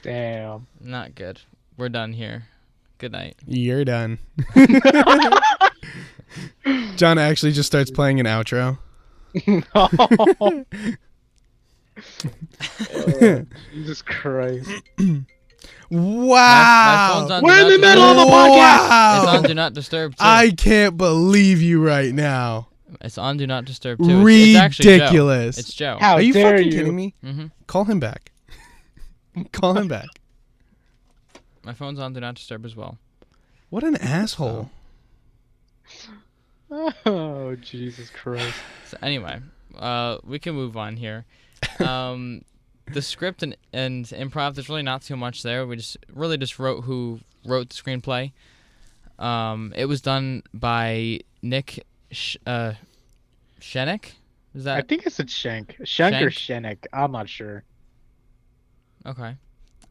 Damn. Not good. We're done here. Good night. You're done. John actually just starts playing an outro. Jesus Christ. Wow. My phone's on We're in the middle of the podcast. It's on Do Not Disturb, too. I can't believe you right now. It's on Do Not Disturb, too. Ridiculous. It's Joe. How Are you dare fucking you? kidding me? Mm-hmm. Call him back. Call him back. My phone's on Do Not Disturb as well. What an asshole. Oh, Jesus Christ. So anyway, we can move on here. The script and improv, there's really not too much there. We just wrote who wrote the screenplay. It was done by Nick Shenik. Is that? I think it's a Shank or Shenik. I'm not sure. Okay.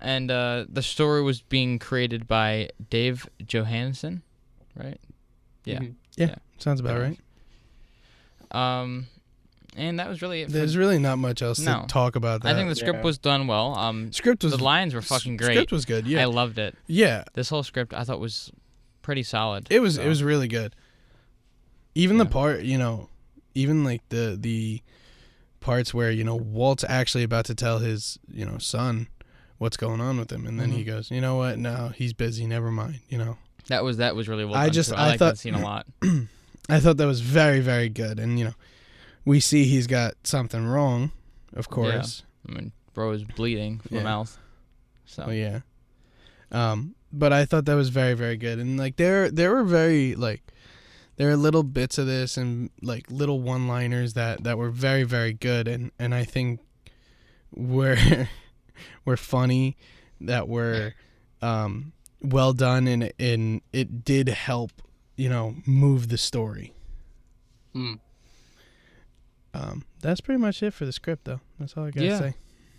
And the story was being created by Dave Johannesson, right? Yeah. Mm-hmm. Yeah, sounds about right. And that was really it. There's really not much else to talk about that. I think the script was done well. The lines were fucking great. Script was good, yeah. I loved it. Yeah. This whole script I thought was pretty solid. It was really good. Even the part, even like the parts where, Walt's actually about to tell his, son what's going on with him, and then he goes, "You know what? No, he's busy. Never mind." That was really well done. I like that scene a lot. I thought that was very, very good, and we see he's got something wrong, of course. Yeah. I mean, bro is bleeding from the mouth. So yeah. But I thought that was very, very good, and like there were very there are little bits of this and like little one-liners that were very, very good, and I think were funny, that were well done, and it did help move the story. That's pretty much it for the script, though. That's all I gotta say.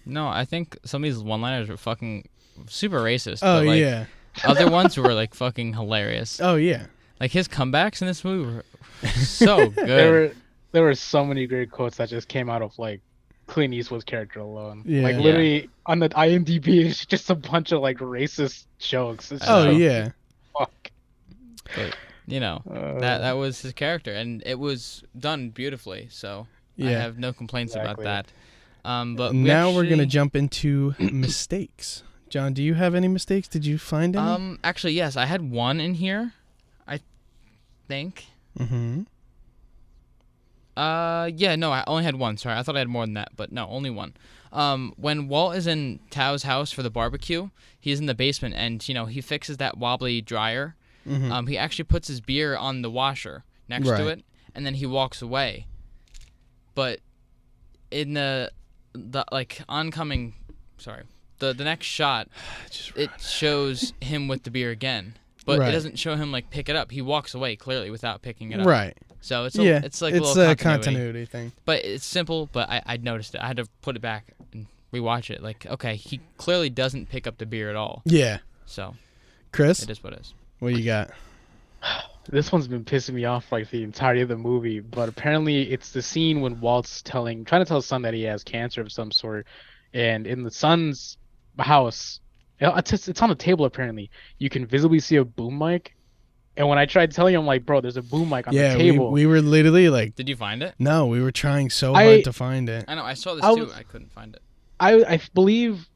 No, I think some of these one-liners were fucking super racist. Oh, but, yeah. Other ones were like fucking hilarious. Oh yeah. Like his comebacks in this movie were so good. There were so many great quotes that just came out of like Clint Eastwood's character alone. Yeah. Like literally on the IMDb, it's just a bunch of like racist jokes. It's yeah. Fuck. But that was his character, and it was done beautifully. So I have no complaints about that. But now we're gonna jump into mistakes. John, do you have any mistakes? Did you find any? Actually, yes, I had one in here, I think. Mm-hmm. Yeah, no, I only had one. Sorry, I thought I had more than that, but no, only one. When Walt is in Tao's house for the barbecue, he's in the basement, and he fixes that wobbly dryer. Mm-hmm. He actually puts his beer on the washer next to it, and then he walks away. But in the oncoming, the next shot, it shows him with the beer again, but it doesn't show him like pick it up. He walks away clearly without picking it up. Right. So it's like it's a little continuity thing. But it's simple. But I noticed it. I had to put it back and rewatch it. Like, okay, he clearly doesn't pick up the beer at all. Yeah. So, Chris, it is what it is. What you got? This one's been pissing me off like the entirety of the movie, but apparently it's the scene when Walt's trying to tell his son that he has cancer of some sort, and in the son's house, it's on the table apparently. You can visibly see a boom mic, and when I tried telling him, like, bro, there's a boom mic on the table. We were literally like, did you find it? No, we were trying so hard to find it. I know, I saw this too. I couldn't find it. I believe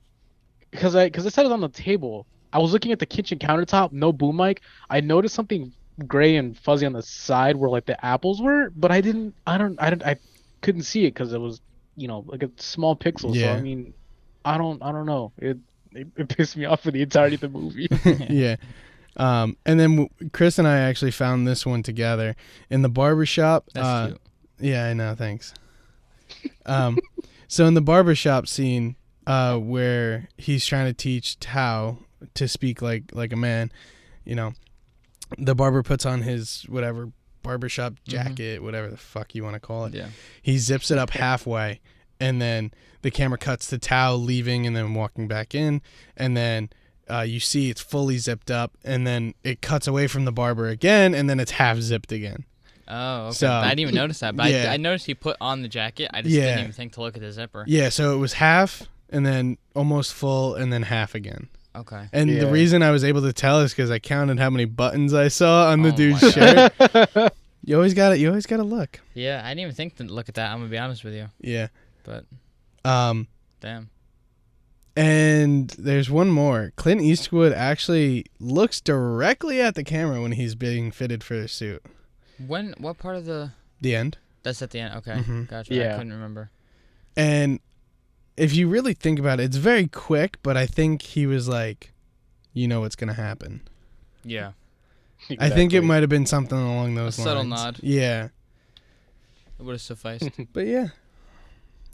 because it said it on the table. I was looking at the kitchen countertop, no boom mic. I noticed something gray and fuzzy on the side where like the apples were, but I couldn't see it because it was like a small pixel. Yeah. So I mean, I don't know. It pissed me off for the entirety of the movie. Yeah. And then Kris and I actually found this one together in the barbershop. That's cute. Yeah, I know. Thanks. So in the barbershop scene, where he's trying to teach Tao to speak like a man, the barber puts on his whatever barbershop jacket, whatever the fuck you want to call it. Yeah. He zips it up halfway, and then the camera cuts to Tao leaving and then walking back in, and then you see it's fully zipped up, and then it cuts away from the barber again, and then it's half zipped again. Oh, okay. So, I didn't even notice that, but yeah. I noticed he put on the jacket. I just didn't even think to look at the zipper. Yeah, so it was half, and then almost full, and then half again. Okay. And the reason I was able to tell is because I counted how many buttons I saw on the dude's shirt. You always got it. You always got to look. Yeah, I didn't even think to look at that. I'm gonna be honest with you. Yeah. But. Damn. And there's one more. Clint Eastwood actually looks directly at the camera when he's being fitted for a suit. What part of the end? That's at the end. Okay. Mm-hmm. Gotcha. Yeah. I couldn't remember. And if you really think about it, it's very quick, but I think he was like, you know what's going to happen. Yeah. Exactly. I think it might have been something along those lines. Subtle nod. Yeah. It would have sufficed. But yeah.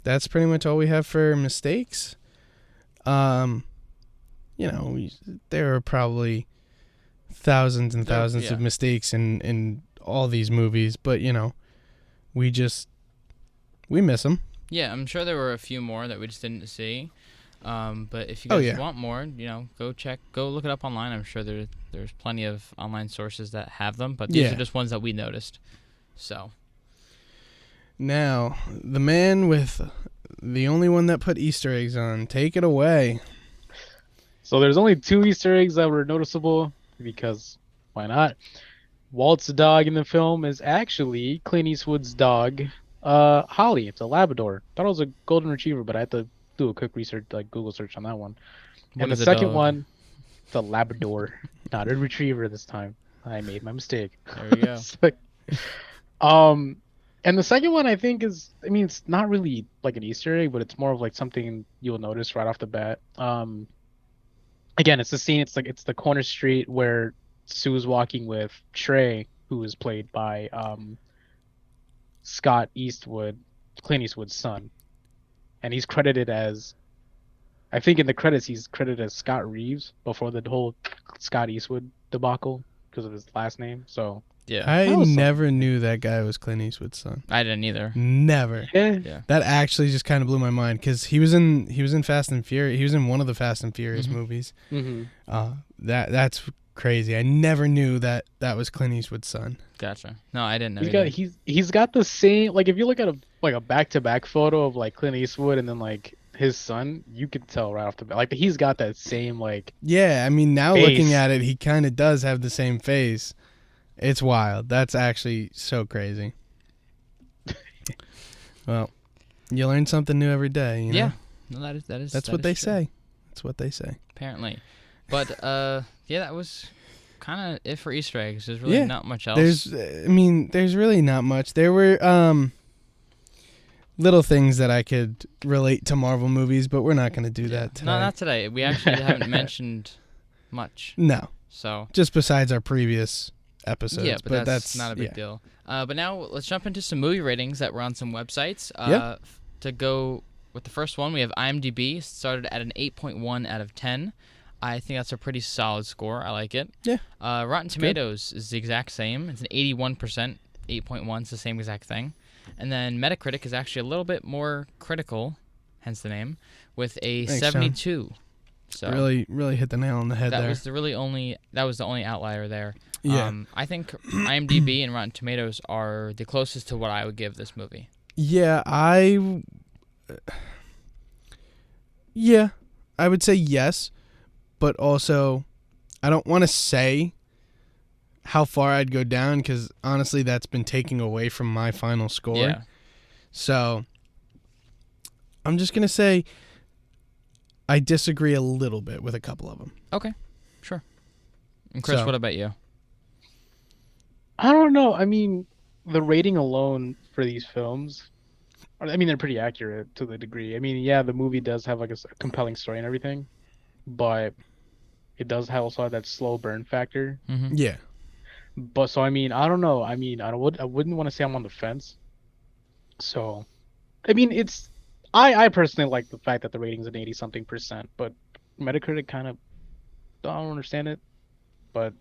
That's pretty much all we have for mistakes. There are probably thousands and thousands of mistakes in all these movies, but we miss them. Yeah, I'm sure there were a few more that we just didn't see. But if you guys want more, go look it up online. I'm sure there's plenty of online sources that have them, but these are just ones that we noticed. So now, the man with the only one that put Easter eggs on, take it away. So there's only 2 Easter eggs that were noticeable because why not? Walt's dog in the film is actually Clint Eastwood's dog, Holly. It's a Labrador. Thought it was a golden retriever, but I had to do a quick research, like Google search on that one. And the second one, it's a Labrador, not a retriever this time. I made my mistake. There we go. And the second one I think is, it's not really like an Easter egg, but it's more of like something you'll notice right off the bat. Again, it's the scene. It's the corner street where Sue's walking with Trey, who is played by Scott Eastwood, Clint Eastwood's son, and he's credited as, I think in the credits he's credited as Scott Reeves before the whole Scott Eastwood debacle because of his last name. So yeah, I never knew that guy was Clint Eastwood's son. I didn't either. Never. Yeah. That actually just kind of blew my mind because he was in Fast and Furious. He was in one of the Fast and Furious movies. Mm-hmm. That's crazy. I never knew that was Clint Eastwood's son. Gotcha. No, I didn't know. He's got the same, like if you look at a back-to-back photo of like Clint Eastwood and then like his son, you could tell right off the bat, like he's got that same like. Yeah, now face. Looking at it, he kind of does have the same face. It's wild. That's actually so crazy. Well, you learn something new every day. You know? Yeah, no, that's what they say. That's what they say. Apparently, but that was kind of it for Easter eggs. There's really not much else. There's really not much. There were little things that I could relate to Marvel movies, but we're not going to do that today. No, not today. We actually haven't mentioned much. No. So just besides our previous episodes. Yeah, but that's not a big deal. But now let's jump into some movie ratings that were on some websites. To go with the first one, we have IMDb. Started at an 8.1 out of 10. I think that's a pretty solid score. I like it. Yeah. Rotten Tomatoes is the exact same. It's an 81%. 8.1 is the same exact thing. And then Metacritic is actually a little bit more critical, hence the name, with a 72. John. So really hit the nail on the head there. That was the only outlier there. Yeah. I think IMDb and Rotten Tomatoes are the closest to what I would give this movie. Yeah, I would say yes, but also I don't want to say how far I'd go down because honestly that's been taking away from my final score. Yeah. So I'm just going to say I disagree a little bit with a couple of them. Okay, sure. And Kris, what about you? I don't know. The rating alone for these films, they're pretty accurate to the degree. The movie does have like a compelling story and everything, but it does also have that slow burn factor. Mm-hmm. Yeah. But so I don't know. I wouldn't want to say I'm on the fence. So, it's. I personally like the fact that the rating's an 80-something %, but Metacritic kind of don't understand it. But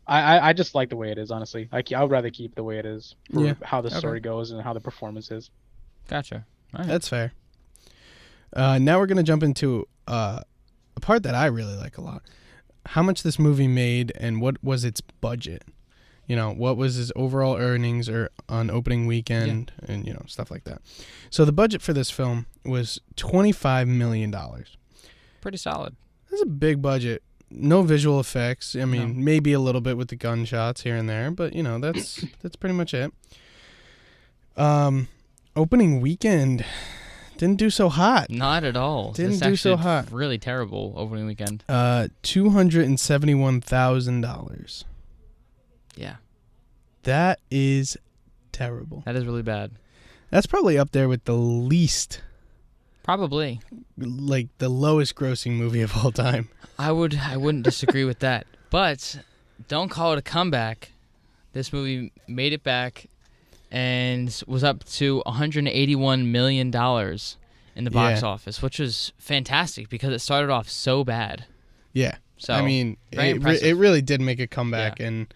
I just like the way it is, honestly. I would rather keep the way it is for how the story goes and how the performance is. Gotcha. All right. That's fair. Now we're going to jump into a part that I really like a lot. How much this movie made and what was its budget? What was his overall earnings or on opening weekend and, stuff like that. So the budget for this film was $25 million. Pretty solid. That's a big budget no visual effects. I mean, maybe a little bit with the gunshots here and there, but that's pretty much it. Opening weekend didn't do so hot. Not at all. Didn't do so hot. Really terrible opening weekend. $271,000. Yeah. That is terrible. That is really bad. That's probably up there with the least. Probably. Like the lowest grossing movie of all time. I wouldn't disagree with that. But don't call it a comeback. This movie made it back and was up to $181 million in the box office, which was fantastic because it started off so bad. Yeah. So I mean, it really did make a comeback, and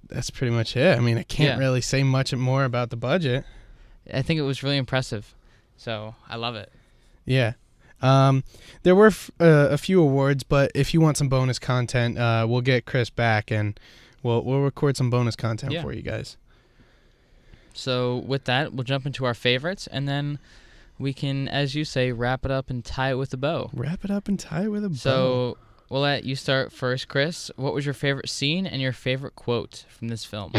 that's pretty much it. I mean, I can't really say much more about the budget. I think it was really impressive. So I love it. Yeah. There were a few awards, but if you want some bonus content, we'll get Kris back and we'll record some bonus content for you guys. So with that, we'll jump into our favorites, and then we can, as you say, wrap it up and tie it with a bow. Wrap it up and tie it with a bow. So we'll let you start first, Kris. What was your favorite scene and your favorite quote from this film?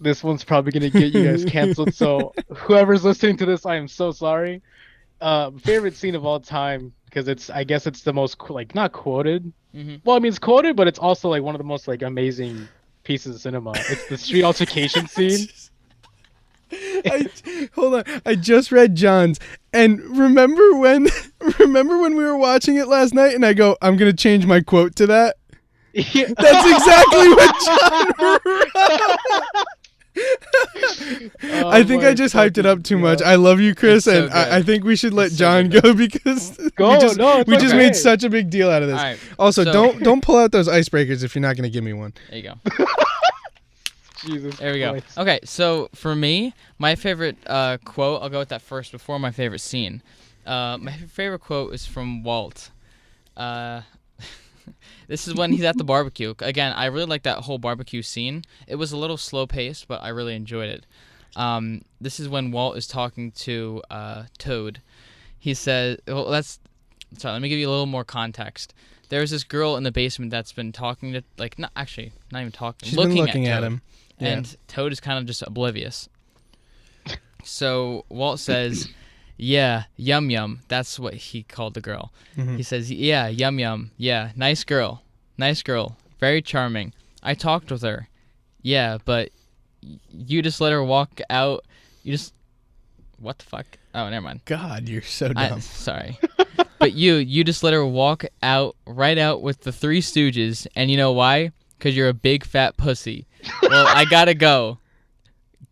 This one's probably going to get you guys canceled, so whoever's listening to this, I am so sorry. Favorite scene of all time, because I guess it's the most, not quoted. Mm-hmm. Well, I mean, it's quoted, but it's also, one of the most, amazing pieces of cinema. It's the street altercation scene. Hold on. I just read John's, and remember when we were watching it last night, and I go, I'm going to change my quote to that? Yeah. That's exactly what John wrote. I think I just hyped it up too much. I love you, Kris, so and I think we should let John go because we just made such a big deal out of this. Right, also, don't pull out those icebreakers if you're not going to give me one. There you go. Jesus there we go. Christ. Okay, so for me, my favorite quote, I'll go with that first before my favorite scene. My favorite quote is from Walt. This is when he's at the barbecue. Again, I really like that whole barbecue scene. It was a little slow-paced, but I really enjoyed it. This is when Walt is talking to Toad. He says, let me give you a little more context. There's this girl in the basement that's been talking to, not even talking, She's looking been at him. Yeah. And Toad is kind of just oblivious. So Walt says, yeah, yum yum. That's what he called the girl. Mm-hmm. He says, yeah, yum yum. Yeah, nice girl. Nice girl. Very charming. I talked with her. Yeah, but you just let her walk out. What the fuck? Oh, never mind. God, you're so dumb. Sorry. But you just let her walk right out with the Three Stooges. And you know why? Because you're a big fat pussy. Well, I gotta go.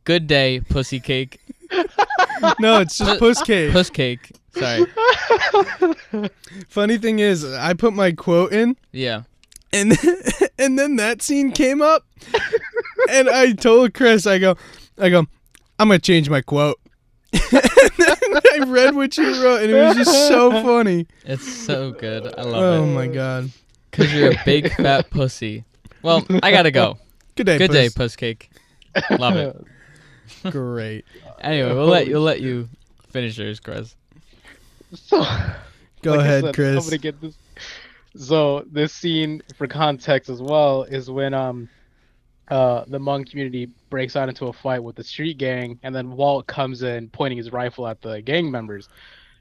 Good day, pussy cake. No, it's just puss cake. Puss cake. Sorry. Funny thing is, I put my quote in. Yeah. And then that scene came up. And I told Kris, I go, I'm gonna change my quote. And then I read what you wrote, and it was just so funny. It's so good. I love it. Oh my god. Because you're a big fat pussy. Well, I gotta go. Good day, Good day, puss cake. Love it. Great. Anyway, we'll let you finish yours, Kris. So, go ahead, Kris. I'm gonna get this. So this scene, for context as well, is when the Hmong community breaks out into a fight with the street gang, and then Walt comes in pointing his rifle at the gang members.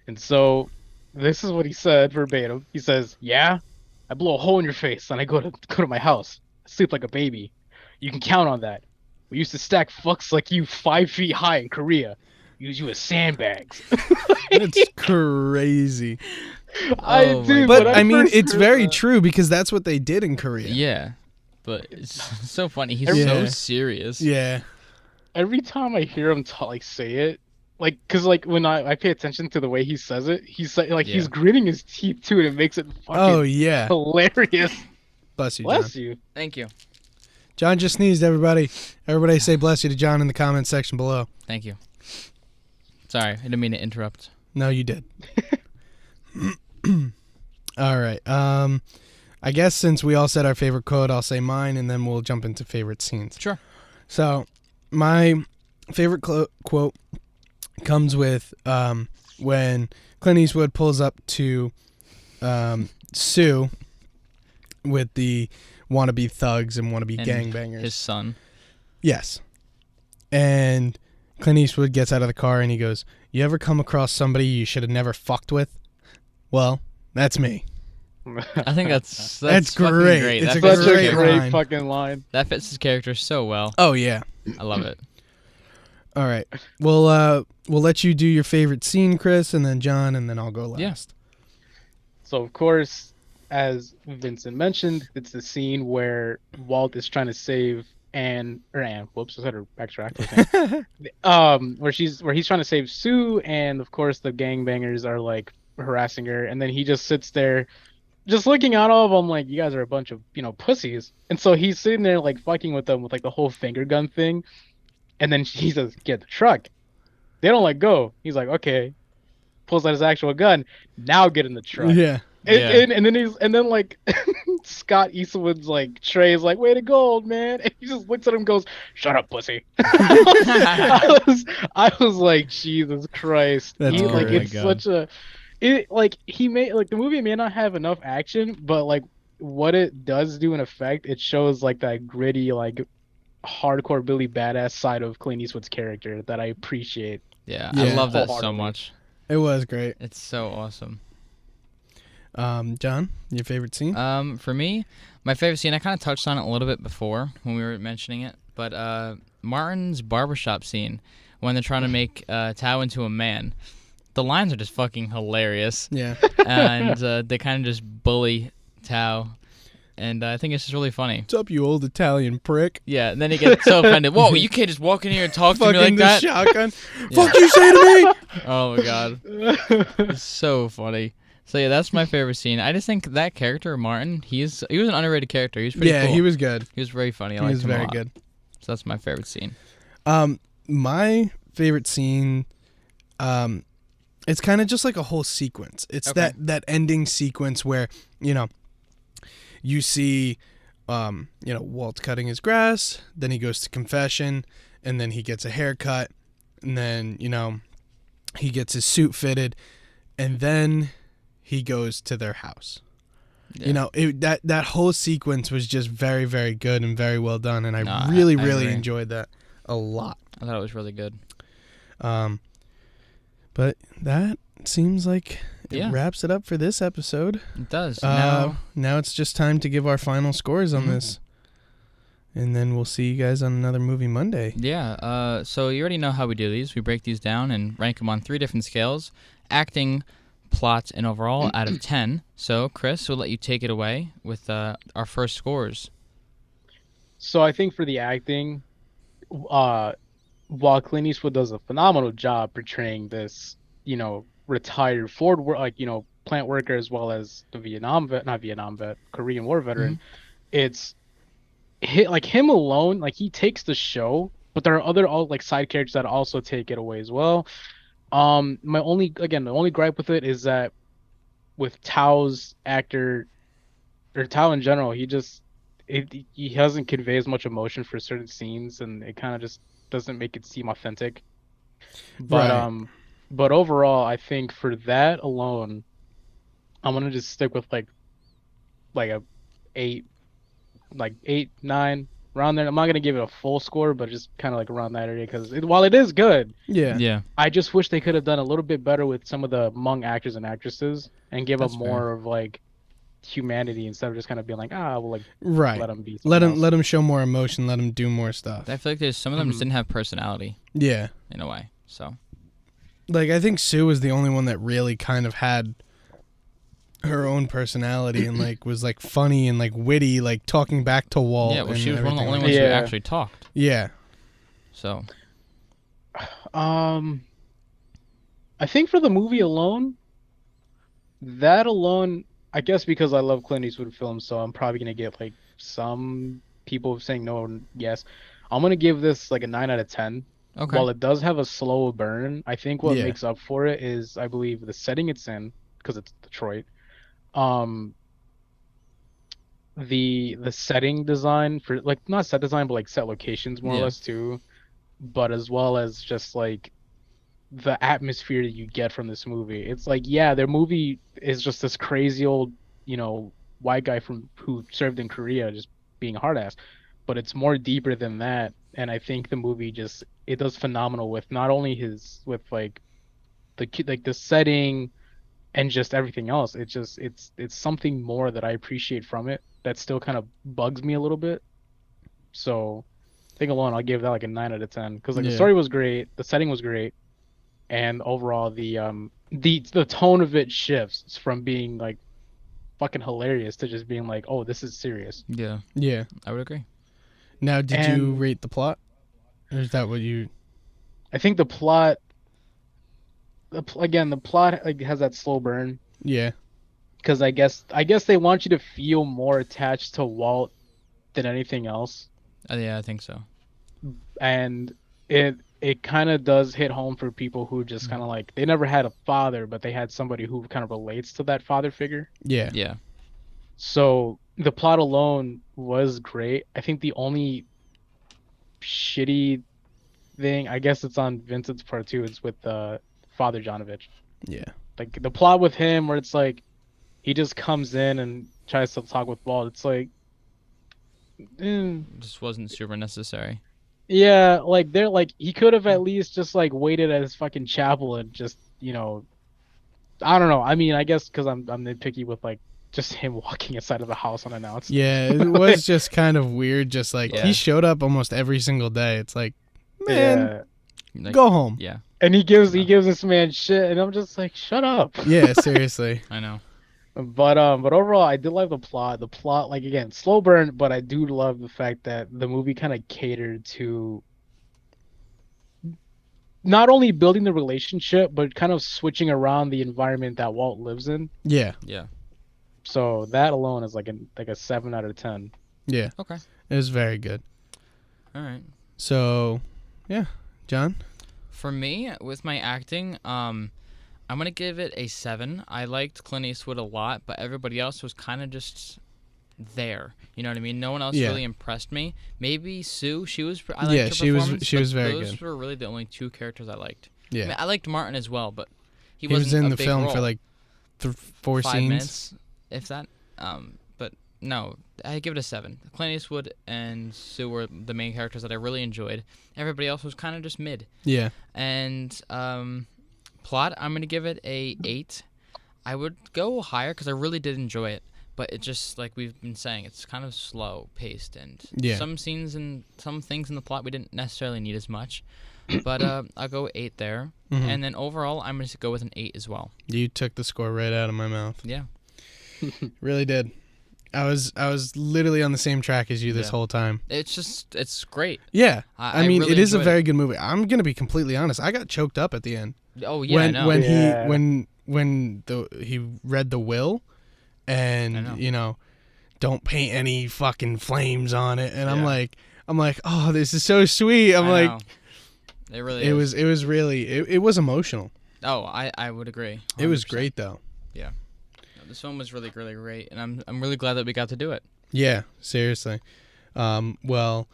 And so this is what he said verbatim. He says, "Yeah, I blow a hole in your face, and I go to my house. I sleep like a baby. You can count on that. We used to stack fucks like you 5 feet high in Korea. Use you as sandbags." That's crazy. I do, but I mean, it's very true because that's what they did in Korea. Yeah, but it's so funny. He's so serious. Yeah. Every time I hear him say it, because when I pay attention to the way he says it, he's he's gritting his teeth too, and it makes it fucking hilarious. Bless you, Bless John. you. Thank you. John just sneezed, everybody. Everybody say bless you to John in the comments section below. Thank you. Sorry, I didn't mean to interrupt. No, you did. All right. I guess since we all said our favorite quote, I'll say mine, and then we'll jump into favorite scenes. Sure. So, my favorite quote comes with when Clint Eastwood pulls up to Sue with the wannabe thugs and wannabe gangbangers. His son. Yes. And Clint Eastwood gets out of the car and he goes, "You ever come across somebody you should have never fucked with? Well, that's me." I think that's great. It's such a great fucking line. That fits his character so well. Oh yeah, I love it. All right, we'll let you do your favorite scene, Kris, and then John, and then I'll go last. Yeah. So of course, as Vincent mentioned, it's the scene where Walt is trying to save Anne. Whoops, I said her actual actor's name. Where he's trying to save Sue, and of course the gangbangers are like harassing her, and then he just sits there. Just looking at all of them like, you guys are a bunch of, pussies. And so he's sitting there like fucking with them with like the whole finger gun thing. And then he says, "Get the truck." They don't let go. He's like, "Okay." Pulls out his actual gun. "Now get in the truck." Yeah. And then like Scott Eastwood's like Trey's like, "Way to go, old man." And he just looks at him and goes, "Shut up, pussy." I was like, Jesus Christ. That's like great. it's such a the movie may not have enough action, but like what it does do in effect, it shows like that gritty, like hardcore Billy Badass side of Clint Eastwood's character that I appreciate. Yeah. I love that so much. It was great. It's so awesome. John, your favorite scene? For me, my favorite scene, I kind of touched on it a little bit before when we were mentioning it, but Martin's barbershop scene when they're trying to make Tao into a man. The lines are just fucking hilarious. Yeah. And they kind of just bully Tao. And I think it's just really funny. "What's up, you old Italian prick?" Yeah, and then he gets so offended. "Whoa, you can't just walk in here and talk to me like that." Shotgun. Fuck you say to me? Oh my god. It's so funny. So yeah, that's my favorite scene. I just think that character, Martin, he was an underrated character. He was pretty cool. Yeah, he was good. He was very funny. He was very good. So that's my favorite scene. My favorite scene, it's kind of just like a whole sequence. It's that ending sequence where, you see, Walt cutting his grass, then he goes to confession, and then he gets a haircut, and then, he gets his suit fitted, and then he goes to their house. Yeah. That whole sequence was just very, very good and very well done, and I really agree. Enjoyed that a lot. I thought it was really good. But that seems like it wraps it up for this episode. It does. Now it's just time to give our final scores on this. And then we'll see you guys on another Movie Monday. Yeah. So you already know how we do these. We break these down and rank them on 3 different scales: acting, plot, and overall out of 10. So, Kris, we'll let you take it away with our first scores. So I think for the acting, while Clint Eastwood does a phenomenal job portraying this, retired plant worker as well as the Korean War veteran, it's him alone, like he takes the show, but there are other side characters that also take it away as well. The only gripe with it is that with Tao's actor, or Tao in general, he hasn't conveyed as much emotion for certain scenes, and it kind of just doesn't make it seem authentic. But but overall, I think for that alone, I'm gonna just stick with like a 8, 9 around there. I'm not gonna give it a full score, but just kind of like around that area, because while it is good, I just wish they could have done a little bit better with some of the Hmong actors and actresses and give up more of like humanity instead of just kind of being like, let them be. Let them show more emotion. Let them do more stuff. I feel like there's some of them just didn't have personality. Yeah, in a way. So, I think Sue was the only one that really kind of had her own personality and was funny and witty, talking back to Walt. Yeah, well, she was one of the only ones who actually talked. Yeah. So, I think for the movie alone, I guess because I love Clint Eastwood films, so I'm probably gonna get some people saying no and yes. I'm gonna give this a 9 out of 10. Okay. While it does have a slow burn, I think what makes up for it is, I believe, the setting it's in, because it's Detroit. The setting design for not set design, but set locations more or less too, but as well as just the atmosphere that you get from this movie. It's their movie is just this crazy old white guy who served in Korea just being a hard ass, but it's more deeper than that. And I think the movie it does phenomenal with not only with like the setting and just everything else. It's something more that I appreciate from it that still kind of bugs me a little bit. So I think alone I'll give that like a 9 out of 10 because the story was great, the setting was great, and overall the tone of it shifts from being like fucking hilarious to just being like, oh, this is serious. Yeah, I would agree. Now, did you rate the plot, or is that what you? I think the plot. The plot like has that slow burn. Yeah. Because I guess they want you to feel more attached to Walt than anything else. Yeah, I think so. And it kind of does hit home for people who just kind of like, they never had a father, but they had somebody who kind of relates to that father figure. Yeah. Yeah. So the plot alone was great. I think the only shitty thing, I guess it's on Vincent's part too, is with Father Janovich. Yeah. Like the plot with him where it's like he just comes in and tries to talk with Walt. It's like just wasn't super necessary. Yeah, like they're like he could have at least just like waited at his fucking chapel and just, I don't know. I mean, I guess because I'm nitpicky with like just him walking inside of the house unannounced. Yeah, it was just kind of weird. Just like he showed up almost every single day. It's like, man, go home. Yeah. And he gives this man shit, and I'm just like, shut up. Yeah, seriously. I know. But overall, I did like the plot. The plot, like again, slow burn, but I do love the fact that the movie kind of catered to not only building the relationship, but kind of switching around the environment that Walt lives in. Yeah. Yeah. So that alone is like a 7 out of 10. Yeah. Okay. It was very good. All right. So, yeah, John. For me, with my acting, I'm gonna give it a 7. I liked Clint Eastwood a lot, but everybody else was kind of just there. You know what I mean? No one else really impressed me. Maybe Sue. She was. I liked her performance, she was very those good. Those were really the only 2 characters I liked. Yeah. I mean, I liked Martin as well, but he was in the film role. for like 4 5 scenes. minutes, if that. But no, I give it a 7. Clint Eastwood and Sue were the main characters that I really enjoyed. Everybody else was kind of just mid. Yeah. And plot, I'm gonna give it a 8. I would go higher because I really did enjoy it, but it just, like we've been saying, it's kind of slow paced, and some scenes and some things in the plot we didn't necessarily need as much. But I'll go 8 there, and then overall I'm gonna go with an 8 as well. You took the score right out of my mouth. Yeah. Really did. I was literally on the same track as you this whole time. It's great. Yeah. I mean, really it is a very it. good movie. I'm going to be completely honest. I got choked up at the end. Oh yeah, I know. When he read the will and don't paint any fucking flames on it, and I'm like, "Oh, this is so sweet." I'm like know. It really is. It was really it was emotional. Oh, I would agree. 100%. It was great though. Yeah. This film was really, really great, and I'm really glad that we got to do it. Yeah, seriously. Well,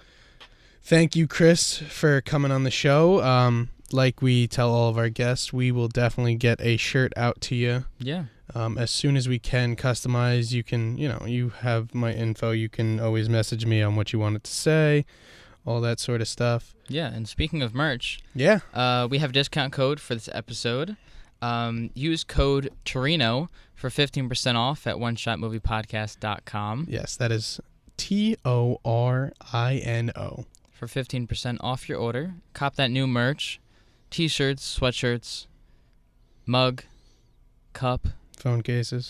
thank you, Kris, for coming on the show. Like we tell all of our guests, we will definitely get a shirt out to you. Yeah. As soon as we can customize, you can, you have my info. You can always message me on what you wanted to say, all that sort of stuff. Yeah, and speaking of merch, we have a discount code for this episode. Use code Torino for 15% off at oneshotmoviepodcast.com. Yes, that is TORINO. For 15% off your order. Cop that new merch. T-shirts, sweatshirts, mug, cup. Phone cases,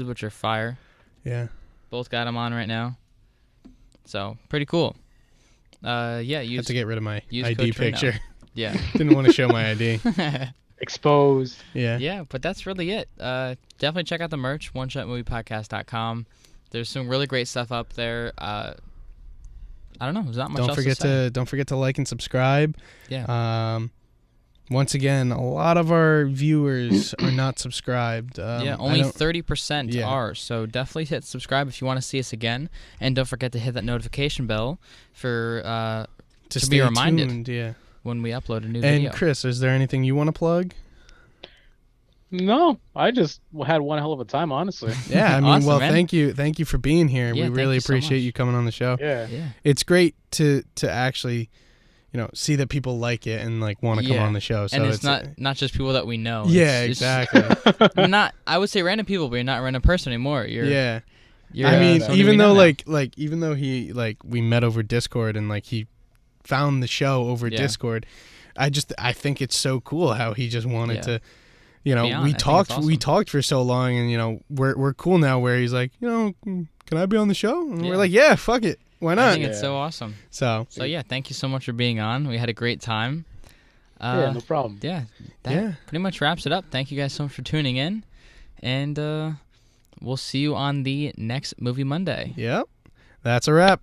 which are fire. Yeah. Both got them on right now. So, pretty cool. Had to get rid of my ID picture. Yeah. Didn't want to show my ID. Exposed. Yeah, but that's really it. Definitely check out the merch, oneshotmoviepodcast.com. There's some really great stuff up there. I don't know. There's not much else to say. Don't forget to like and subscribe. Yeah. Once again, a lot of our viewers are not subscribed. Only 30% are. So definitely hit subscribe if you want to see us again, and don't forget to hit that notification bell for to be reminded. Tuned, when we upload a new video. And Kris, is there anything you want to plug? No, I just had one hell of a time, honestly. Yeah, I mean, Awesome, well, man. thank you for being here. Yeah, We really thank you so appreciate much. you coming on the show. Yeah. It's great to actually, see that people like it and like want to come on the show. So and it's not just people that we know. Yeah, It's exactly. not. I would say random people, but you're not a random person anymore. You're I mean, somebody even we know though now. even though he we met over Discord and he found the show over Discord, I think it's so cool how he just wanted to, we talked for so long, and we're cool now where he's like, can I be on the show? And we're like, yeah, fuck it, why not? I think it's so awesome. So yeah, thank you so much for being on. We had a great time. Yeah, no problem. Yeah, that pretty much wraps it up. Thank you guys so much for tuning in, and we'll see you on the next Movie Monday. Yep, that's a wrap.